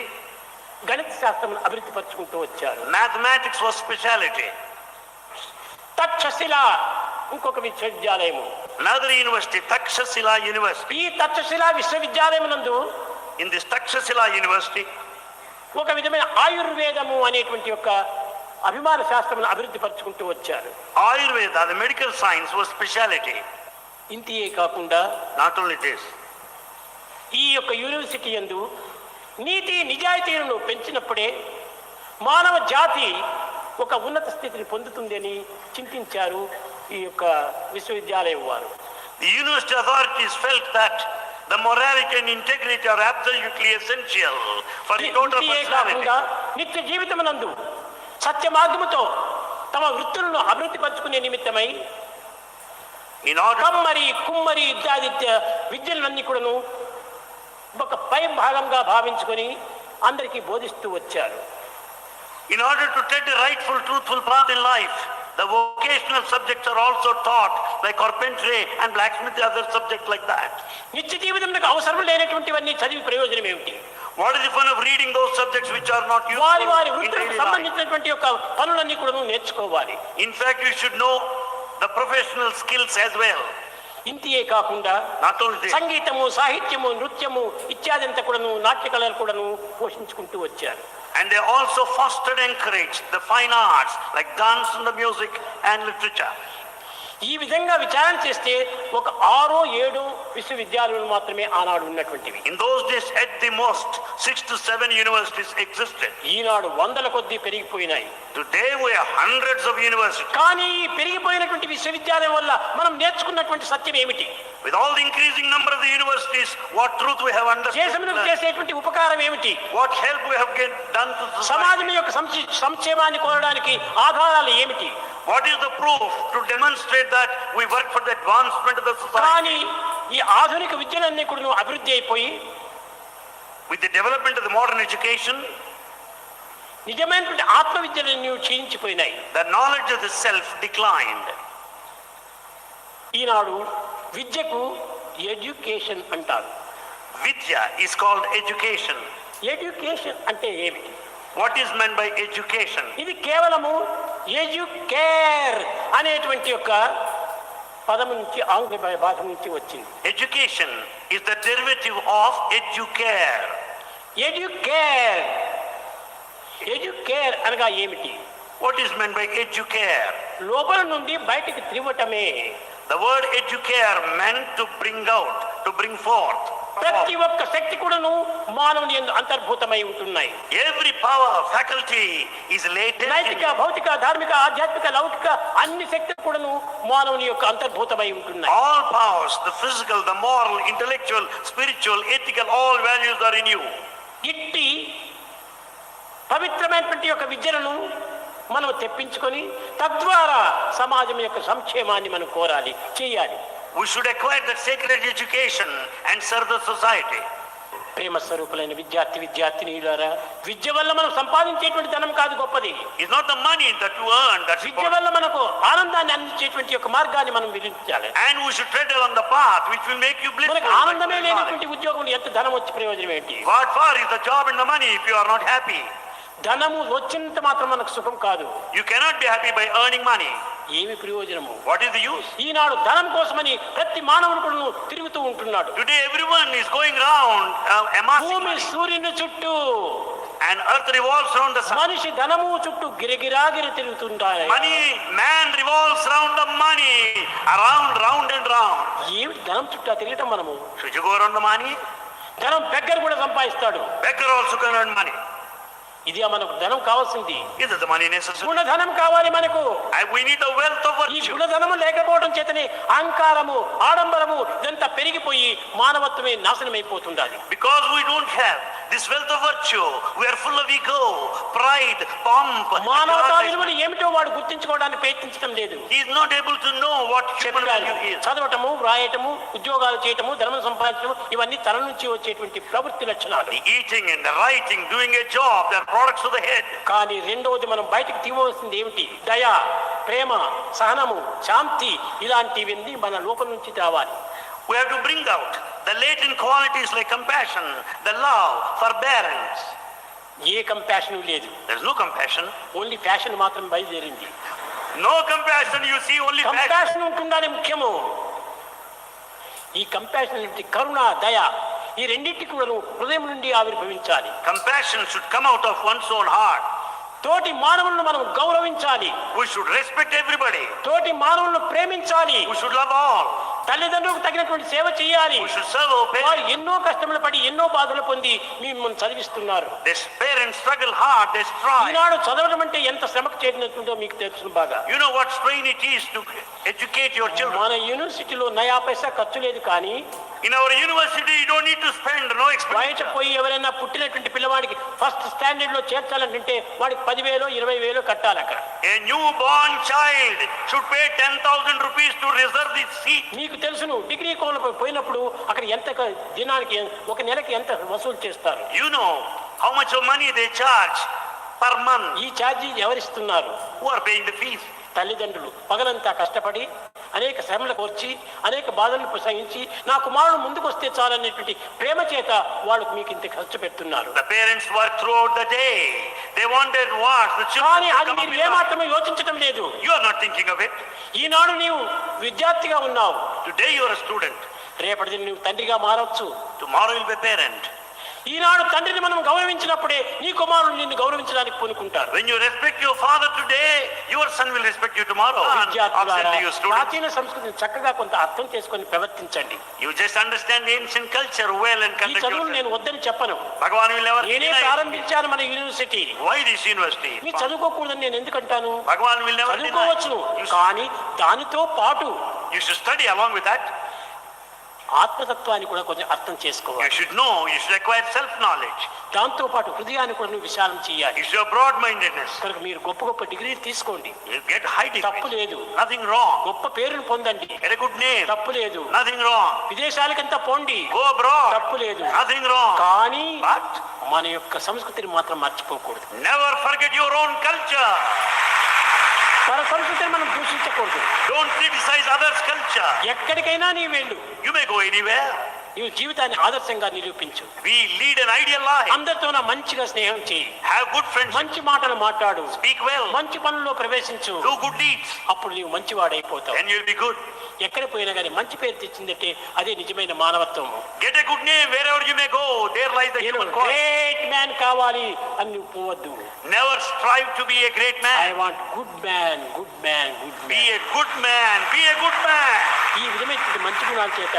గణిత శాస్త్రం అభివృద్ధి పరుచుకుంటూ వచ్చారు. mathematics was speciality. తక్షశిల ఇంకొక విశ్వవిద్యాలయము. Another university, Takshashila University. ఈ తక్షశిల విశ్వవిద్యాలయం నందు In this Takshashila University, ఒక విధమైన ఆయుర్వేదము అనేటువంటి యొక్క అభిమాన శాస్త్రం అభివృద్ధి పరుచుకుంటూ వచ్చారు. Ayurveda, the medical science, was speciality. ఇంతియే కాకుండా Not only this, ఈ యొక్క యూనివర్సిటీ యందు నీతి నిజాయితీలను పెంచినప్పుడే మానవ జాతి ఒక ఉన్నత స్థితిని పొందుతుంది అని చింతించారు ఈ యొక్క విశ్వవిద్యాలయం వారు. the university authorities felt that the morality and integrity are absolutely essential for the total ఇంతియే personality. కాకుండా నిత్య జీవితమునందు సత్య మార్గముతో తమ వృత్తులను అభివృద్ధి పరుచుకునే నిమిత్తమై In order, కమ్మరి కుమ్మరి ఇత్యాది విద్యలన్నీ కూడాను ఒక పై భాగంగా భావించుకొని అందరికీ బోధిస్తూ వచ్చారు. in order to take the rightful, truthful path in life, the vocational subjects are also taught, like carpentry and blacksmith, other subjects like that. నిత్య జీవితంలో అవసరం లేనటువంటివన్నీ చదివి ప్రయోజనం ఏమిటి? What is the fun of reading those subjects which are not useful వారి వారి in వృత్తులకు daily life? సంబంధించినటువంటి యొక్క పనులన్నీ కూడా నేర్చుకోవాలి. In fact, you should know the professional skills as well. ఇంతియే కాకుండా Not only this, సంగీతము సాహిత్యము నృత్యము ఇత్యాది అంతా కూడాను నాట్య కళలు కూడాను పోషించుకుంటూ వచ్చారు. and they also fostered and encouraged the fine arts like dance and the music and literature. ఈ విధంగా విచారణ చేస్తే ఒక 6 7 విశ్వవిద్యాలయాలు మాత్రమే ఆనాడు ఉన్నటువంటివి. In those days, at the most, 6 to 7 universities existed. ఈనాడు వందల కొద్దీ పెరిగిపోయినాయి. Today we have hundreds of universities. కానీ ఈ పెరిగిపోయినటువంటి విశ్వవిద్యాలయం వల్ల మనం నేర్చుకున్నటువంటి సత్యం ఏమిటి? With all the increasing number of the universities, what truth we have understood? దేశమునకు చేసేటువంటి ఉపకారం ఏమిటి? What help we have done to society? సమాజం యొక్క సంక్షేమాన్ని కోరడానికి ఆధారాలు ఏమిటి? What is the proof to demonstrate that we work for the advancement of the society? కానీ ఈ ఆధునిక విద్యలన్నీ కూడా అభివృద్ధి అయిపోయి With the development of the modern education, నిజమైనటువంటి ఆత్మ విద్యలన్నీ క్షీణించిపోయినాయి. the knowledge of the self declined. ఈనాడు విద్యకు ఎడ్యుకేషన్ అంటారు. Vidya is called education. Education అంటే ఏమిటి? What is meant by education? ఇది కేవలము ఎడ్యుకేర్ అనేటువంటి యొక్క పదము నుంచి ఆంగ్ల భాష నుంచి వచ్చింది. Education is the derivative of educare. Educare educare అనగా ఏమిటి? What is meant by educare? లోపల నుండి బయటికి త్రివటమే. The word educare meant to bring out, to bring forth. ప్రతి ఒక్క శక్తి కూడాను మానవుని యందు అంతర్భూతమై ఉంటున్నాయి. Every power, faculty is latent. నైతిక, భౌతిక, ధార్మిక, ఆధ్యాత్మిక, లౌకిక అన్ని శక్తులు కూడాను మానవుని యొక్క అంతర్భూతమై ఉంటున్నాయి. All powers, the physical, the moral, intellectual, spiritual, ethical, all values are in you. ఇట్టి పవిత్రమైనటువంటి యొక్క విద్యలను మనం తెప్పించుకొని తద్వారా సమాజం యొక్క సంక్షేమాన్ని మనం కోరాలి, చేయాలి. We should acquire that sacred education and serve the society. ప్రేమ స్వరూపులైన విద్యార్థినీయులారా, విద్య వల్ల మనం సంపాదించేటువంటి ధనం కాదు గొప్పది. It's not the money that you earn that's Vidya important. వల్ల మనకు ఆనందాన్ని అందించేటువంటి యొక్క మార్గాన్ని మనం విధించాలి. And we should tread along the path which will make you blissful. మనకు ఆనందమే లేనటువంటి ఉద్యోగం ఎంత ధనం వచ్చి ప్రయోజనం ఏంటి? What for is the job and the money if you are not happy? ధనము వచ్చినంత మాత్రం మనకు సుఖం కాదు. You cannot be happy by earning money. ఏమి ప్రయోజనము? What is the use? ఈనాడు ధనం కోసమని ప్రతి మానవుడు కూడా తిరుగుతూ ఉంటున్నాడు. Today everyone is going round amassing భూమి money. సూర్యుని చుట్టూ, And earth revolves around the sun. మనిషి ధనము చుట్టూ గిరగిరాగిరి తిరుగుతుంటారు. Money, man revolves around the money, around, round and round. ఏమిటి ధనం చుట్టూ తిరగటం? మనము Should you go around the money? ధనం బెగ్గర్ కూడా సంపాదిస్తాడు. Beggar also can earn money. ఇది మనకు ధనం కావాల్సింది. Is the money necessary? గుణధనం కావాలి మనకు. And we need the wealth of ఈ virtue. గుణధనము లేకపోవడం చేతనే అహంకారము, ఆడంబరము ఇదంతా పెరిగిపోయి మానవత్వమే నాశనమైపోతుండాలి. Because we don't have this wealth of virtue, we are full of ego, pride, pomp. మానవతా విలువలు ఏమిటో వాడు గుర్తించుకోవడానికి ప్రయత్నించడం లేదు. He is not able to know what human value is. చదవటము, వ్రాయటము, ఉద్యోగాలు చేయటము, ధనం సంపాదించడం ఇవన్నీ తల నుంచి వచ్చేటువంటి ప్రవృత్తి లక్షణాలు. The eating and the writing, doing a job, they are products of the head. కానీ రెండవది మనం బయటకు తీయవలసింది ఏమిటి? దయ, ప్రేమ, సహనము, శాంతి ఇలాంటివన్నీ మన లోపల నుంచి రావాలి. We have to bring out the latent qualities like compassion, the love, forbearance. A compassion లేదు. There is no compassion. Only fashion మాత్రం బయలుదేరింది. No compassion, you see only passion. Compassion ఉంటుండాలి ముఖ్యము. ఈ కంపాషన్ అంటే కరుణ, దయ ఈ రెండింటికి కూడా హృదయం నుండి ఆవిర్భవించాలి. Compassion should come out of one's own heart. తోటి మానవులను మనం గౌరవించాలి. We should respect everybody. తోటి మానవులను ప్రేమించాలి. We should love all. తల్లిదండ్రులకు తగినటువంటి సేవ చేయాలి. We should serve our వారు parents. ఎన్నో కష్టములు పడి ఎన్నో బాధలు పొంది మిమ్మల్ని చదివిస్తున్నారు. These parents struggle hard, they strive. ఈనాడు చదవడం అంటే ఎంత శ్రమకు చేరినట్టుందో మీకు తెలుసు బాగా. You know what strain it is to educate your children. మన యూనివర్సిటీలో నయా పైసా ఖర్చు లేదు. కానీ In our university, you don't need to spend, no బయట expenditure. పోయి ఎవరైనా పుట్టినటువంటి పిల్లవాడికి ఫస్ట్ స్టాండర్డ్ లో చేర్చాలంటే వాడికి 10,000 20,000 కట్టాలి. అక్కడ A newborn child should pay 10,000 rupees to reserve the seat. మీకు తెలుసును డిగ్రీ కోళ్ళకు పోయినప్పుడు అక్కడ ఎంత దినానికి ఒక నెలకి ఎంత వసూలు చేస్తారు? You know how much of money they charge per month. ఈ charge ఎవరిస్తున్నారు? Who are paying the fees? తల్లిదండ్రులు పగలంతా కష్టపడి అనేక శ్రమలు కోర్చి అనేక బాధలను సహించి నా కుమారుడు ముందుకు వస్తే చాలనేటువంటి ప్రేమ చేత వాళ్ళు మీకు ఇంత ఖర్చు పెడుతున్నారు. The parents work throughout the day. They wanted what? The కానీ children అది to come up మీరు with that. ఏమాత్రమే యోచించడం లేదు. You are not thinking of it. ఈనాడు నీవు విద్యార్థిగా ఉన్నావు, Today you are a student. రేపటి దిన నువ్వు తండ్రిగా మారవచ్చు. Tomorrow you will be a parent. ఈనాడు తండ్రిని మనం గౌరవించినప్పుడే నీ కుమారుడు నిన్ను గౌరవించడానికి పూనుకుంటారు. When you respect your father today, your son will respect you tomorrow. విద్యార్థులారా, You students, ప్రాచీన సంస్కృతిని చక్కగా కొంత అర్థం చేసుకొని ప్రవర్తించండి. you just understand the ancient culture well and ఈ conduct చదువులు yourself. నేను వద్దని చెప్పను. Bhagavan will never నేనే deny. ప్రారంభించాను మన యూనివర్సిటీ. Why this university? మీరు చదువుకోకూడదని నేను ఎందుకంటాను? Bhagavan will never deny. చదువుకోవచ్చును, కానీ దానితో పాటు You should study along with that. ఆత్మతత్వాన్ని కూడా కొంచెం అర్థం You చేసుకోవాలి. should know, you should acquire self-knowledge. దాంతో పాటు హృదయాన్ని కూడా నువ్వు విశాలం చేయాలి. You should have broad-mindedness. కనుక మీరు గొప్ప గొప్ప డిగ్రీలు తీసుకోండి, You get high తప్పు degrees. లేదు. Nothing wrong. గొప్ప పేరును పొందండి, Get a good name. తప్పు లేదు. Nothing wrong. విదేశాలకంతా పోండి, Go abroad. తప్పు లేదు. Nothing wrong. కానీ But మన యొక్క సంస్కృతిని మాత్రం మర్చిపోకూడదు. never forget your own culture. మన సంస్కృతిని మనం దూషించకూడదు. Don't criticize others' culture. ఎక్కడికైనా నీ వెళ్ళు, You may go anywhere. నీవు జీవితాన్ని ఆదర్శంగా నిరూపించు. We lead an ideal life. అందరితో మంచిగా స్నేహం చేయి, Have good friendship. మంచి మాటలు మాట్లాడు, Speak well. మంచి పనుల్లో ప్రవేశించు. Do good deeds. అప్పుడు నీవు మంచివాడైపోతావు. Then you'll be good. ఎక్కడ పోయినా కానీ మంచి పేరు తెచ్చిందంటే అదే నిజమైన మానవత్వము. Get a good name wherever you may go. There lies the నేను human quality. గ్రేట్ మ్యాన్ కావాలి అని నువ్వు పోవద్దు. Never strive to be a great I man. Want good man, good man, good Be man. a good man. Be a good man. ఈ విధమైనటువంటి మంచి గుణాల చేత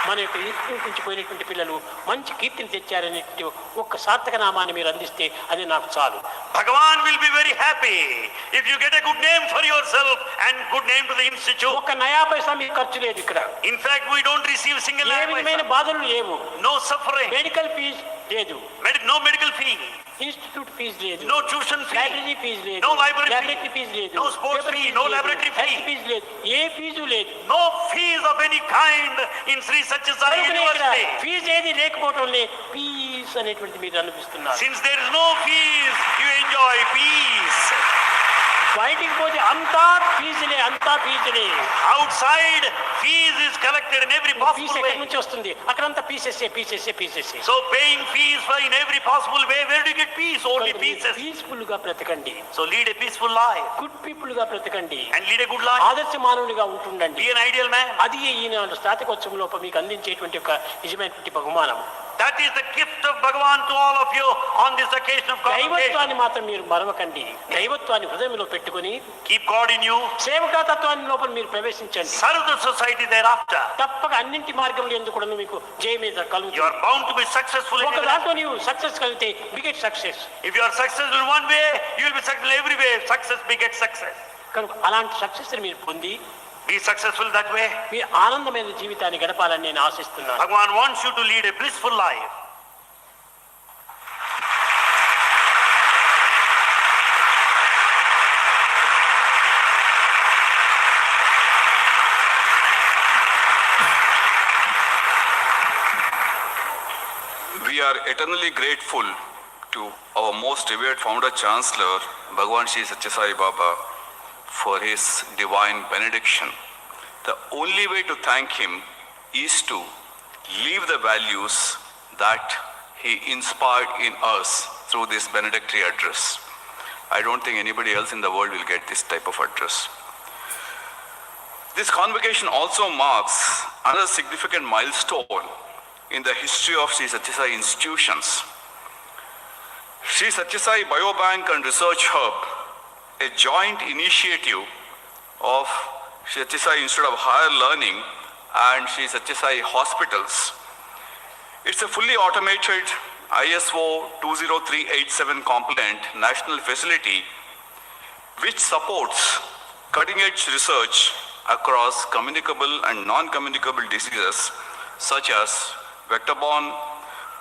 మన యొక్క ఇన్స్టిట్యూట్ నుంచి పోయినటువంటి పిల్లలు మంచి కీర్తిని తెచ్చారనేటువంటి ఒక్క సార్థక నామాన్ని మీరు అందిస్తే అది నాకు చాలు. Bhagavan will be very happy if you get a good name for yourself and good name to the institute. ఒక్క నయా పైసా మీకు ఖర్చు లేదు ఇక్కడ. In fact, we don't receive single ఏ విధమైన paisa. బాధలు లేవు. No suffering. మెడికల్ ఫీజు లేదు, No medical fee. Institute fee లేదు, No tuition fee. Library fee లేదు, No library fee. Laboratory fee లేదు, No sports paper fee, fee no లేదు, laboratory fee. Health fee లేదు, ఏ fee లేదు. No fees of any kind in Sri Satyasai కనుకనే ఇక్కడ University. Fee ఏది లేకపోవటంలే piece అనేటువంటి మీరు అనిపిస్తున్నారు. Since there is no fees, you enjoy peace. బయటికి పోతే అంతా ఫీజులే, అంతా ఫీజులే. Outside, fees is collected in every fee possible ఎక్కడి way. నుంచి వస్తుంది? అక్కడంతా పీసెస్సే, పీసెస్సే, పీసెస్సే. So paying fees for in every possible way, where do you get peace? Only pieces. Peaceful గా బ్రతకండి, So lead a peaceful life good people గా బ్రతకండి, and lead a good life. ఆదర్శ మానవునిగా ఉంటుండండి. Be an ideal man. అది ఈనాడు స్నాతకోత్సవం లోపల మీకు అందించేటువంటి ఒక నిజమైనటువంటి బహుమానం. That is the gift of Bhagavan to all of you on this occasion of convocation. దైవత్వాన్ని మాత్రం మీరు మరవకండి. దైవత్వాన్ని హృదయంలో పెట్టుకుని Keep God in you. సేవకాతత్వాన్ని లోపల మీరు ప్రవేశించండి. Serve the society thereafter. తప్పక అన్నింటి మార్గములు ఎందుకు కూడా మీకు జయం మీద You కలుగుతుంది. are bound to be successful in ఒక every దాంట్లో నీవు సక్సెస్ కలిగితే beget success. If you are successful in one way, you will be successful every way. Success begets success. కనుక అలాంటి సక్సెస్ మీరు పొంది Be successful that way. మీ ఆనందమైన జీవితాన్ని గడపాలని నేను ఆశిస్తున్నాను. Bhagavan wants you to lead a blissful life. We are eternally grateful to our most revered founder chancellor, Bhagwan Sri Satya Sai Baba, for his divine benediction. The only way to thank him is to live the values that he inspired in us through this benedictory address. I don't think anybody else in the world will get this type of address. This convocation also marks another significant milestone in the history of Sri Satya Sai institutions. Sri Satya Sai Biobank and Research Hub, a joint initiative of Sri Satya Sai Institute of Higher Learning and Sri Satya Sai Hospitals. It's a fully automated ISO 20387 compliant national facility which supports cutting-edge research across communicable and non-communicable diseases such as vector-borne,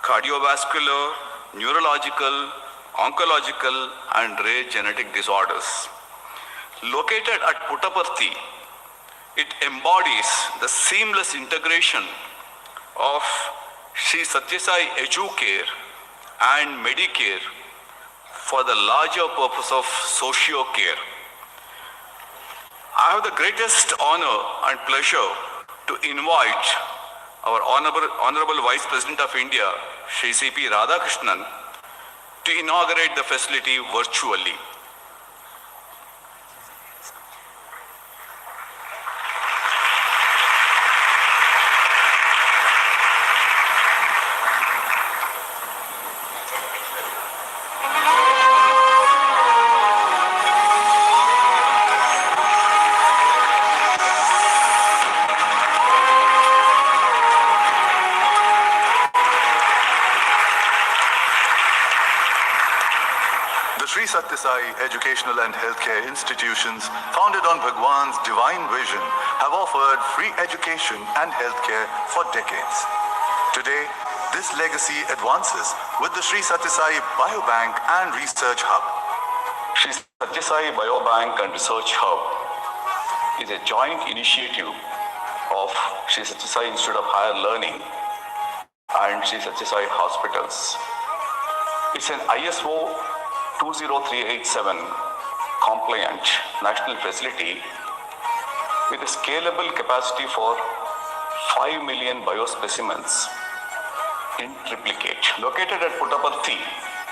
cardiovascular, neurological, oncological, and rare genetic disorders. Located at Puttaparthi, it embodies the seamless integration of Sri Satya Sai EduCare and Medicare for the larger purpose of socio-care. I have the greatest honor and pleasure to invite our Honorable Vice President of India, Shri C.P. Radhakrishnan, to inaugurate the facility virtually. Sri Sathya Sai Educational and Healthcare Institutions, founded on Bhagwan's divine vision, have offered free education and healthcare for decades. Today, this legacy advances with the Sri Sathya Sai Biobank and Research Hub. Sri Sathya Sai Biobank and Research Hub is a joint initiative of Sri Sathya Sai Institute of Higher Learning and Sri Sathya Sai Hospitals. It's an ISO 20387 compliant national facility with a scalable capacity for 5 million biospecimens in triplicate. Located at Puttaparthi,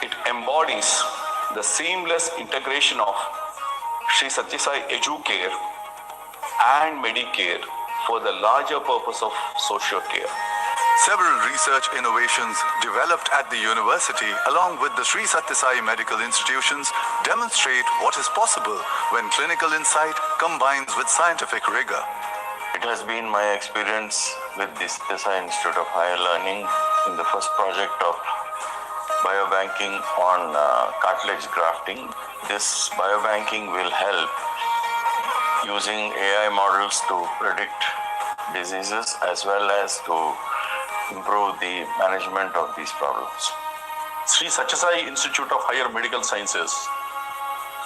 it embodies the seamless integration of Sri Sathya Sai EduCare and Medicare for the larger purpose of socio-care. Several research innovations developed at the university along with the Sri Sathya Sai medical institutions demonstrate what is possible when clinical insight combines with scientific rigor. It has been my experience with the Sathya Sai Institute of Higher Learning in the first project of biobanking on cartilage grafting. This biobanking will help using AI models to predict diseases as well as to improve the management of these problems. Sri Sathya Sai Institute of Higher Medical Sciences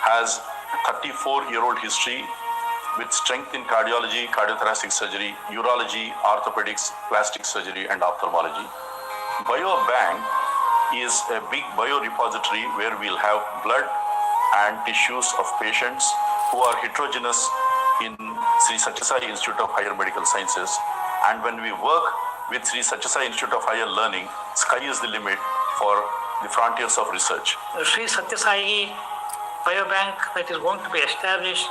has a 34-year-old history with strength in cardiology, cardiothoracic surgery, urology, orthopedics, plastic surgery, and ophthalmology. Biobank is a big biorepository where we'll have blood and tissues of patients who are heterogeneous in Sri Sathya Sai Institute of Higher Medical Sciences. And when we work with Sri Sathya Sai Institute of Higher Learning, sky is the limit for the frontiers of research. The Sri Sathya Sai Biobank that is going to be established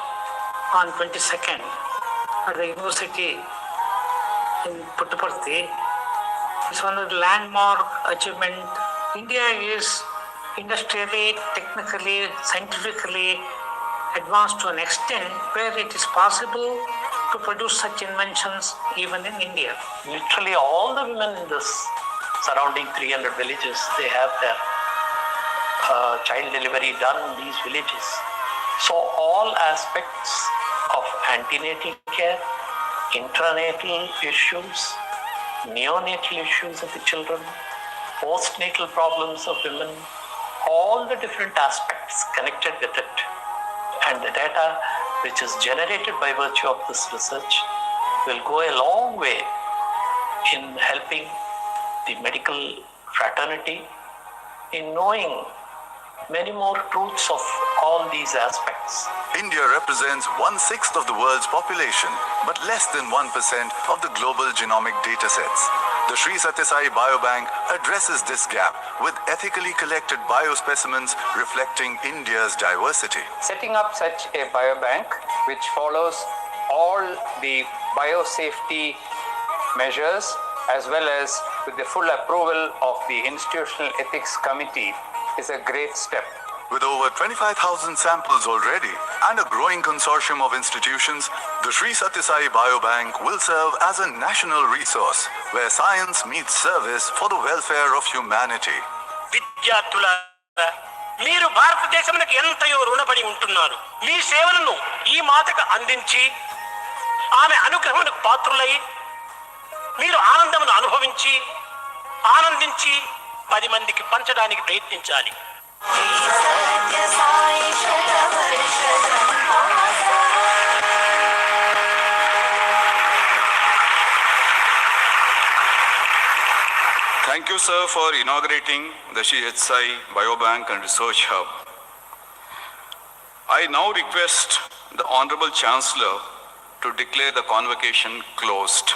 on 22nd at the university in Puttaparthi is one of the landmark achievement. India is industrially, technically, scientifically advanced to an extent where it is possible to produce such inventions even in India. Literally all the women in this surrounding 300 villages, they have their child delivery done in these villages. So all aspects of antenatal care, intranatal issues, neonatal issues of the children, postnatal problems of women, all the different aspects connected with it, and the data which is generated by virtue of this research will go a long way in helping the medical fraternity in knowing many more truths of all these aspects. India represents 1/6 of the world's population, but less than 1% of the global genomic datasets. The Sri Sathya Sai Biobank addresses this gap with ethically collected biospecimens reflecting India's diversity. Setting up such a biobank which follows all the biosafety measures as well as with the full approval of the Institutional Ethics Committee is a great step. With over 25,000 samples already and a growing consortium of institutions, the Sri Sathya Sai Biobank will serve as a national resource where science meets service for the welfare of humanity. విద్యార్థులారా, మీరు భారతదేశమునకు ఎంతయో రుణపడి ఉంటున్నారు. మీ సేవలను ఈ మాతకు అందించి ఆమె అనుగ్రహమునకు పాత్రులై మీరు ఆనందమును అనుభవించి ఆనందించి 10 మందికి పంచడానికి ప్రయత్నించాలి. Thank you, sir, for inaugurating the Sri Sathya Sai Biobank and Research Hub. I now request the Honorable Chancellor to declare the convocation closed.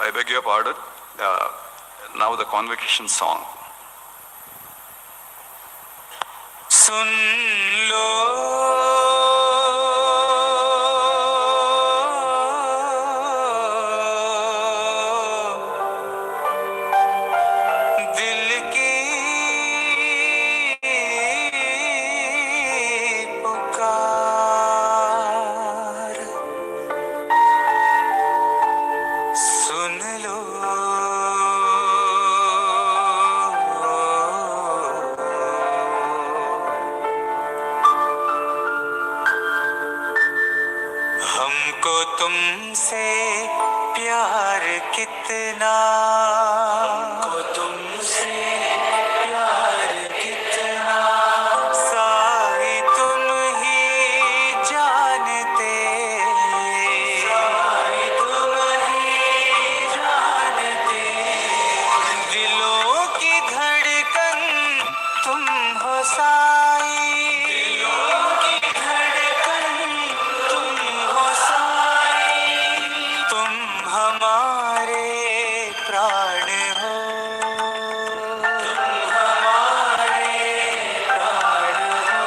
I beg your pardon. Now the convocation song. सुन लो दिल की पुकार सुन तुमसे प्यार कितना, हमको तुमसे प्यार कितना, साई तुम ही जानते, साई तुम ही जानते, दिलों की धड़कन तुम हो साई, दिलों की धड़कन तुम हो साई, तुम हमारे प्राण हो, तुम हमारे प्राण हो,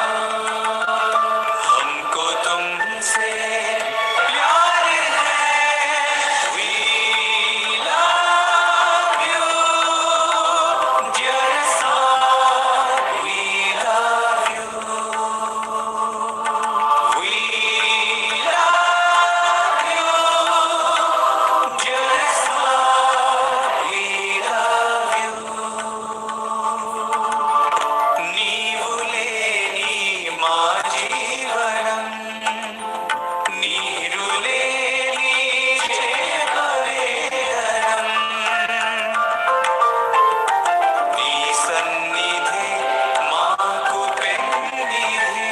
हमको तुमसे प्यार है, we love you, dear son, we love you, we love you, dear son, we love you. నీవు లేని మా జీవనం, నీరు లేని చేపవేదనం, నీ సన్నిధి మాకు పెన్నిధి,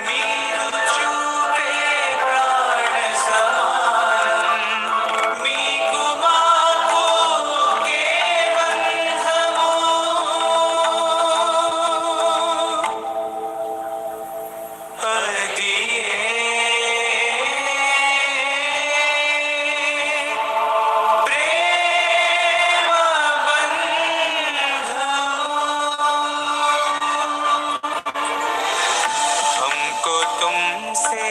మీరు చూపే ప్రాణ సమానం, మీకు మాకు ఒకే బంధము, ప్రేమ हमको तुमसे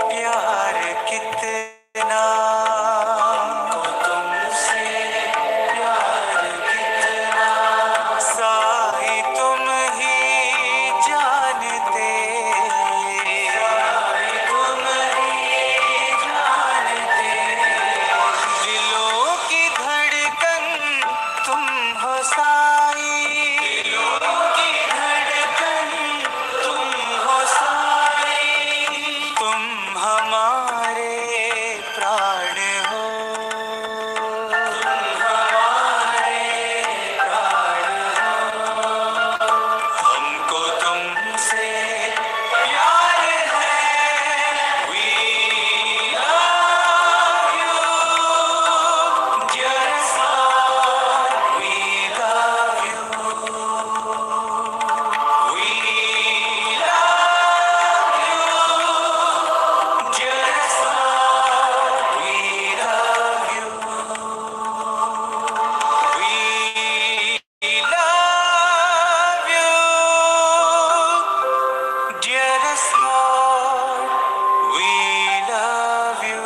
प्यार कितना, हमको तुमसे प्यार कितना, साई तुम ही जानते, साई तुम ही जानते, दिलों की धड़कन तुम हो साई, दिलों की धड़कन तुम हो साई, तुम हमारे प्राण हो, तुम हमारे प्राण हो, हमको तुमसे प्यार है, we love you, dear son, we love you, we love you, dear son, we love you, we love you, dearest Lord, we love you.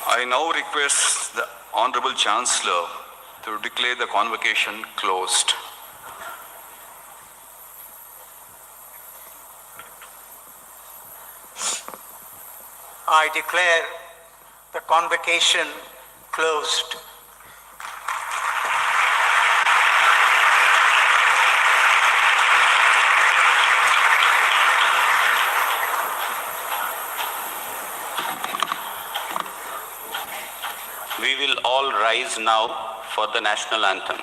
I now request the Honorable Chancellor to declare the convocation closed. I declare the convocation closed. We will all rise now for the national anthem.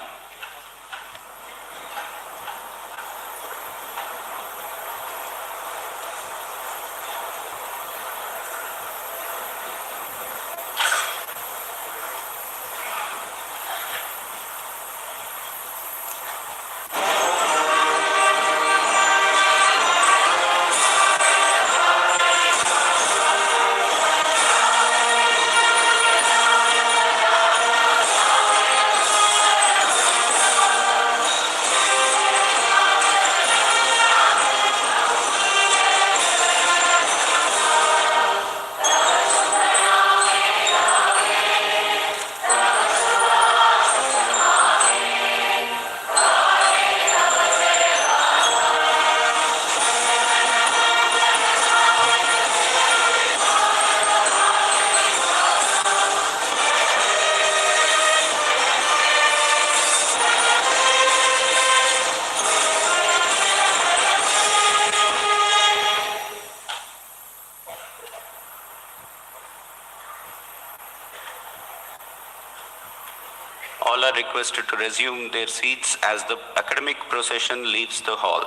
All are requested to resume their seats as the academic procession leaves the hall.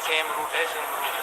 Same route है, same route.